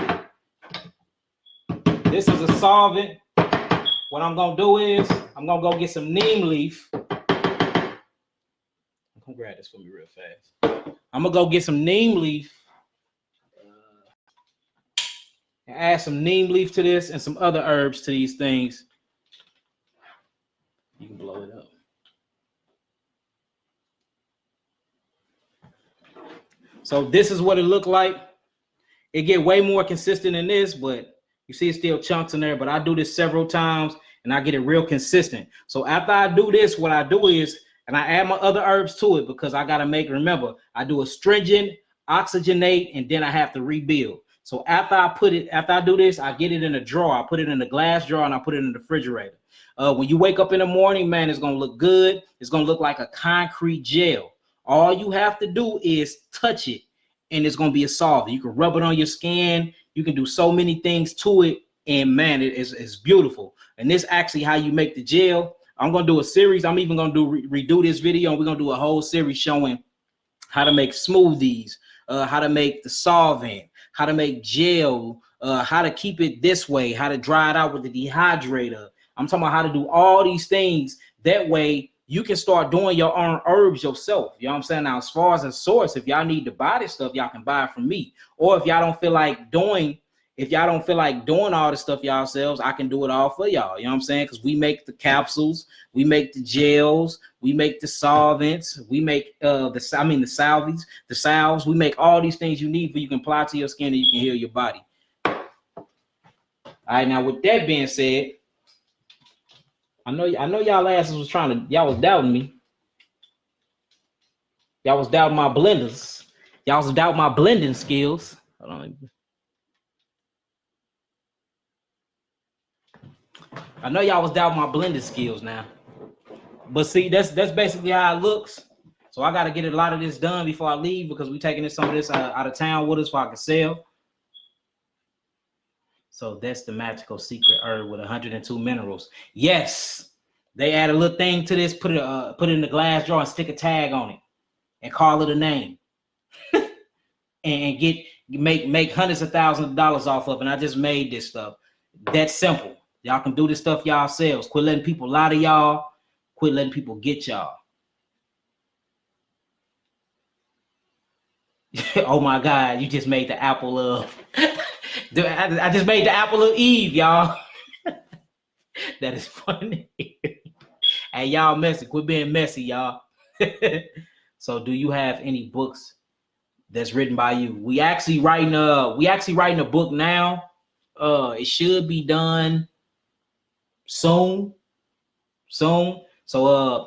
This is a solvent. What I'm gonna do is I'm gonna go get some neem leaf. Come grab this for me real fast. I'm gonna go get some neem leaf and add some neem leaf to this and some other herbs to these things. You can blow it up. So this is what it looked like. It get way more consistent than this, but you see it's still chunks in there. But I do this several times and I get it real consistent. So after I do this, what I do is, and I add my other herbs to it because I gotta remember, I do astringent, oxygenate, and then I have to rebuild. So after I do this, I get it in a drawer. I put it in a glass drawer and I put it in the refrigerator. When you wake up in the morning, man, it's gonna look good. It's gonna look like a concrete gel. All you have to do is touch it, and it's gonna be a solvent. You can rub it on your skin. You can do so many things to it, and man, it's beautiful. And this actually how you make the gel. I'm gonna do a series. I'm even gonna redo this video, and we're gonna do a whole series showing how to make smoothies, how to make the solvent, how to make gel, how to keep it this way, how to dry it out with the dehydrator. I'm talking about how to do all these things. That way you can start doing your own herbs yourself. You know what I'm saying? Now, as far as a source, if y'all need to buy this stuff, y'all can buy it from me. Or if y'all don't feel like doing all the stuff yourselves, I can do it all for y'all. You know what I'm saying? Because we make the capsules, we make the gels, we make the solvents, we make the salves, we make all these things you need for you can apply to your skin and you can heal your body. All right, now with that being said, I know y'all asses was y'all was doubting me. Y'all was doubting my blenders. Y'all was doubting my blending skills. Hold on. I know y'all was doubting my blending skills now. But see, that's basically how it looks. So I got to get a lot of this done before I leave because we taking some of this out of town with us so I can sell. So that's the magical secret herb with 102 minerals. Yes, they add a little thing to this, put it in the glass jar and stick a tag on it and call it a name. and make hundreds of thousands of dollars off of it. And I just made this stuff. That's simple. Y'all can do this stuff yourselves. Quit letting people lie to y'all. Quit letting people get y'all. Oh my God, you just made the apple of... I just made the apple of Eve, y'all. That is funny. Hey, y'all messy. Quit being messy, y'all. So do you have any books that's written by you? We actually writing a book now. It should be done soon. So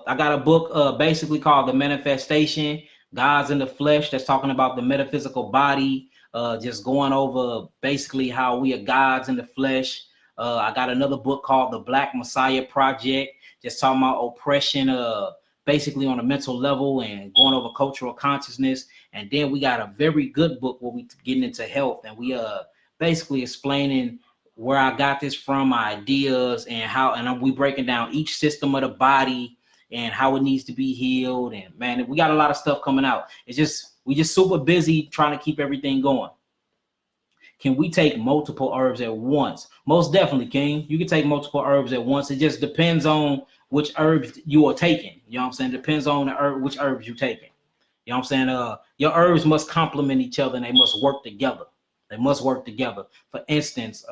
I got a book basically called The Manifestation, Gods in the Flesh, that's talking about the metaphysical body, just going over basically how we are gods in the flesh. I got another book called The Black Messiah Project, just talking about oppression, basically on a mental level and going over cultural consciousness. And then we got a very good book where we getting into health, and we basically explaining where I got this from, my ideas, and we breaking down each system of the body and how it needs to be healed. And man, we got a lot of stuff coming out. We just super busy trying to keep everything going. Can we take multiple herbs at once? Most definitely, King. You can take multiple herbs at once. It just depends on which herbs you are taking. You know what I'm saying? Depends on which herbs you're taking. You know what I'm saying? Your herbs must complement each other and they must work together. They must work together. For instance,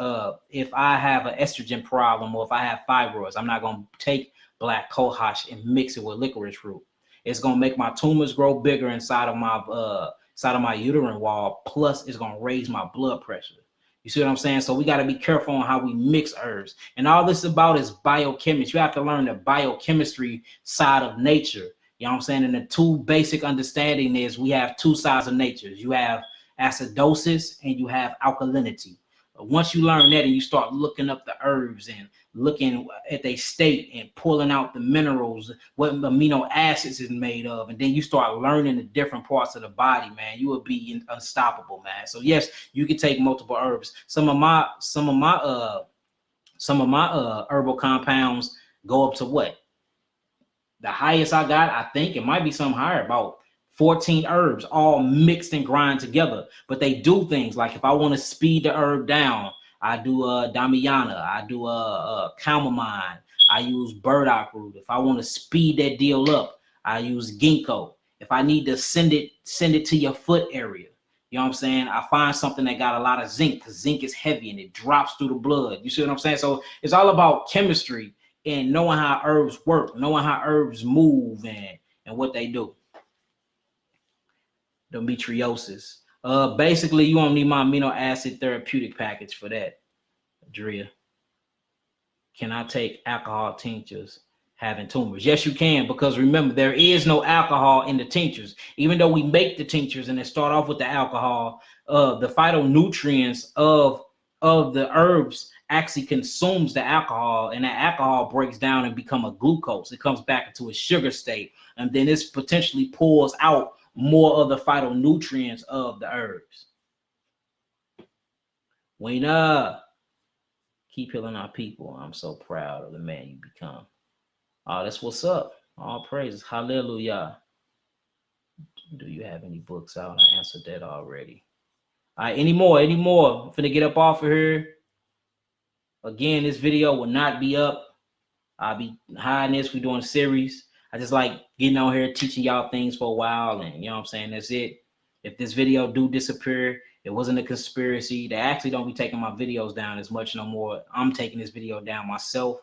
if I have an estrogen problem or if I have fibroids, I'm not going to take black cohosh and mix it with licorice root. It's going to make my tumors grow bigger inside of my uterine wall. Plus, it's going to raise my blood pressure. You see what I'm saying? So we got to be careful on how we mix herbs. And all this about is biochemistry. You have to learn the biochemistry side of nature. You know what I'm saying? And the two basic understanding is we have two sides of nature. You have acidosis and you have alkalinity. Once you learn that and you start looking up the herbs and looking at their state and pulling out the minerals, what amino acids is made of, and then you start learning the different parts of the body, man, you will be unstoppable, man. So yes, you can take multiple herbs. Some of my herbal compounds go up to what? The highest I got, I think it might be something higher, about 14 herbs all mixed and grind together. But they do things like if I want to speed the herb down, I do Damiana, I do chamomile, I use burdock root. If I want to speed that deal up, I use ginkgo. If I need to send it to your foot area. You know what I'm saying? I find something that got a lot of zinc because zinc is heavy and it drops through the blood. You see what I'm saying? So it's all about chemistry and knowing how herbs work, knowing how herbs move and what they do. Endometriosis. Basically, you won't need my amino acid therapeutic package for that, Drea. Can I take alcohol tinctures having tumors? Yes, you can, because remember, there is no alcohol in the tinctures. Even though we make the tinctures and they start off with the alcohol, the phytonutrients of the herbs actually consumes the alcohol, and that alcohol breaks down and become a glucose. It comes back into a sugar state, and then this potentially pulls out more of the phytonutrients of the herbs. Wayna, keep healing our people. I'm so proud of the man you become. Oh, that's what's up. All praises. Hallelujah. Do you have any books out? I answered that already. All right, any more? I'm finna get up off of here. Again, this video will not be up. I'll be hiding this. We're doing a series. I just like getting on here, teaching y'all things for a while, and you know what I'm saying? That's it. If this video do disappear, it wasn't a conspiracy. They actually don't be taking my videos down as much no more. I'm taking this video down myself.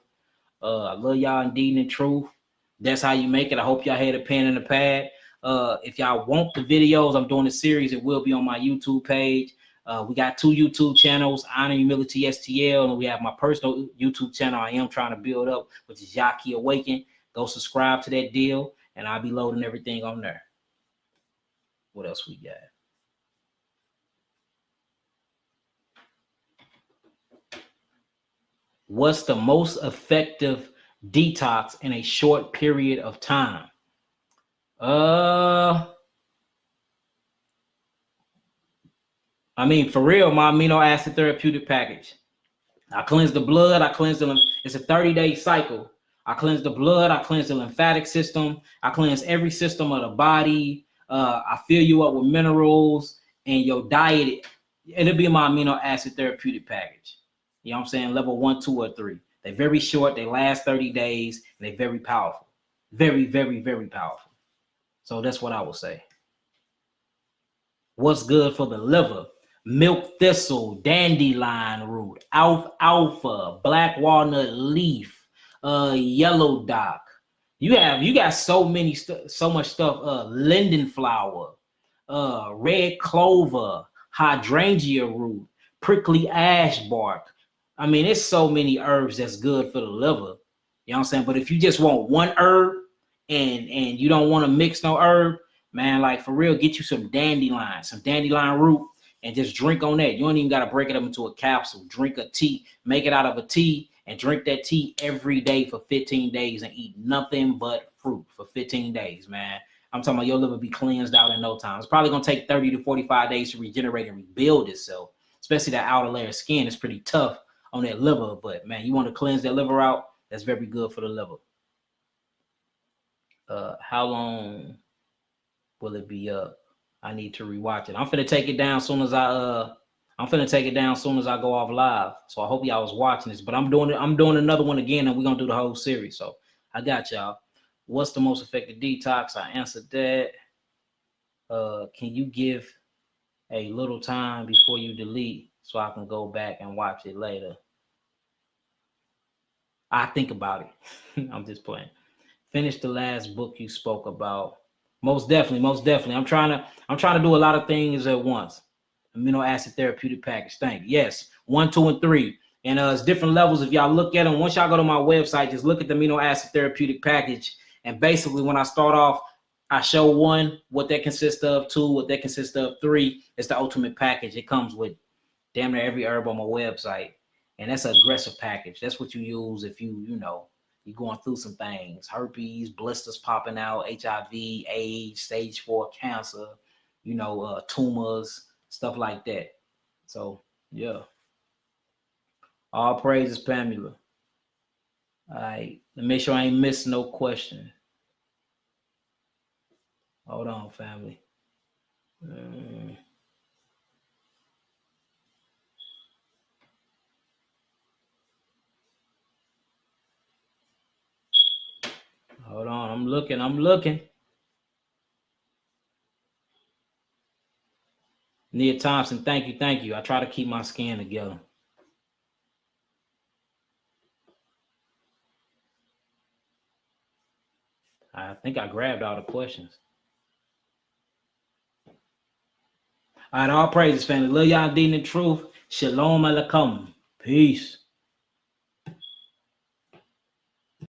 I love y'all indeed and in truth. That's how you make it. I hope y'all had a pen and a pad. If y'all want the videos, I'm doing a series. It will be on my YouTube page. We got 2 YouTube channels, Honor Humility STL, and we have my personal YouTube channel I am trying to build up, which is Yaki Awaken. Go subscribe to that deal, and I'll be loading everything on there. What else we got? What's the most effective detox in a short period of time? I mean, for real, my amino acid therapeutic package. I cleanse the blood. I cleanse the. It's a 30-day cycle. I cleanse the blood. I cleanse the lymphatic system. I cleanse every system of the body. I fill you up with minerals and your diet. It'll be my amino acid therapeutic package. You know what I'm saying? Level 1, 2, or 3. They're very short. They last 30 days. And they're very powerful. Very, very, very powerful. So that's what I would say. What's good for the liver? Milk thistle, dandelion root, alfalfa, black walnut leaf, yellow dock. You got so much stuff. Linden flower, red clover, hydrangea root, prickly ash bark. I mean, it's so many herbs that's good for the liver. You know what I'm saying? But if you just want one herb and you don't want to mix no herb, man, like for real, get you some dandelion root, and just drink on that. You don't even got to break it up into a capsule. Drink a tea, make it out of a tea, and drink that tea every day for 15 days and eat nothing but fruit for 15 days, man. I'm talking about your liver be cleansed out in no time. It's probably going to take 30 to 45 days to regenerate and rebuild itself, especially that outer layer of skin. It's pretty tough on that liver, but man, you want to cleanse that liver out, that's very good for the liver. How long will it be up? I need to rewatch it. I'm finna take it down as soon as I go off live. So I hope y'all was watching this, but I'm doing another one again, and we're gonna do the whole series. So I got y'all. What's the most effective detox? I answered that. Can you give a little time before you delete so I can go back and watch it later? I think about it. I'm just playing. Finish the last book you spoke about. Most definitely. I'm trying to do a lot of things at once. Amino acid therapeutic package. Thank you. Yes, 1, 2, and 3. And it's different levels. If y'all look at them, once y'all go to my website, just look at the amino acid therapeutic package. And basically, when I start off, I show 1 what that consists of, 2 what that consists of, 3 it's the ultimate package. It comes with damn near every herb on my website, and that's an aggressive package. That's what you use if you're going through some things, herpes, blisters popping out, HIV, AIDS, stage 4 cancer, tumors, stuff like that. So, yeah. All praises, Pamela. All right. Let me make sure I ain't missing no question. Hold on, family. Hold on. I'm looking. Nia Thompson, thank you, thank you. I try to keep my skin together. I think I grabbed all the questions. All right, all praises, family. Love y'all, Dean the truth. Shalom alaikum. Peace.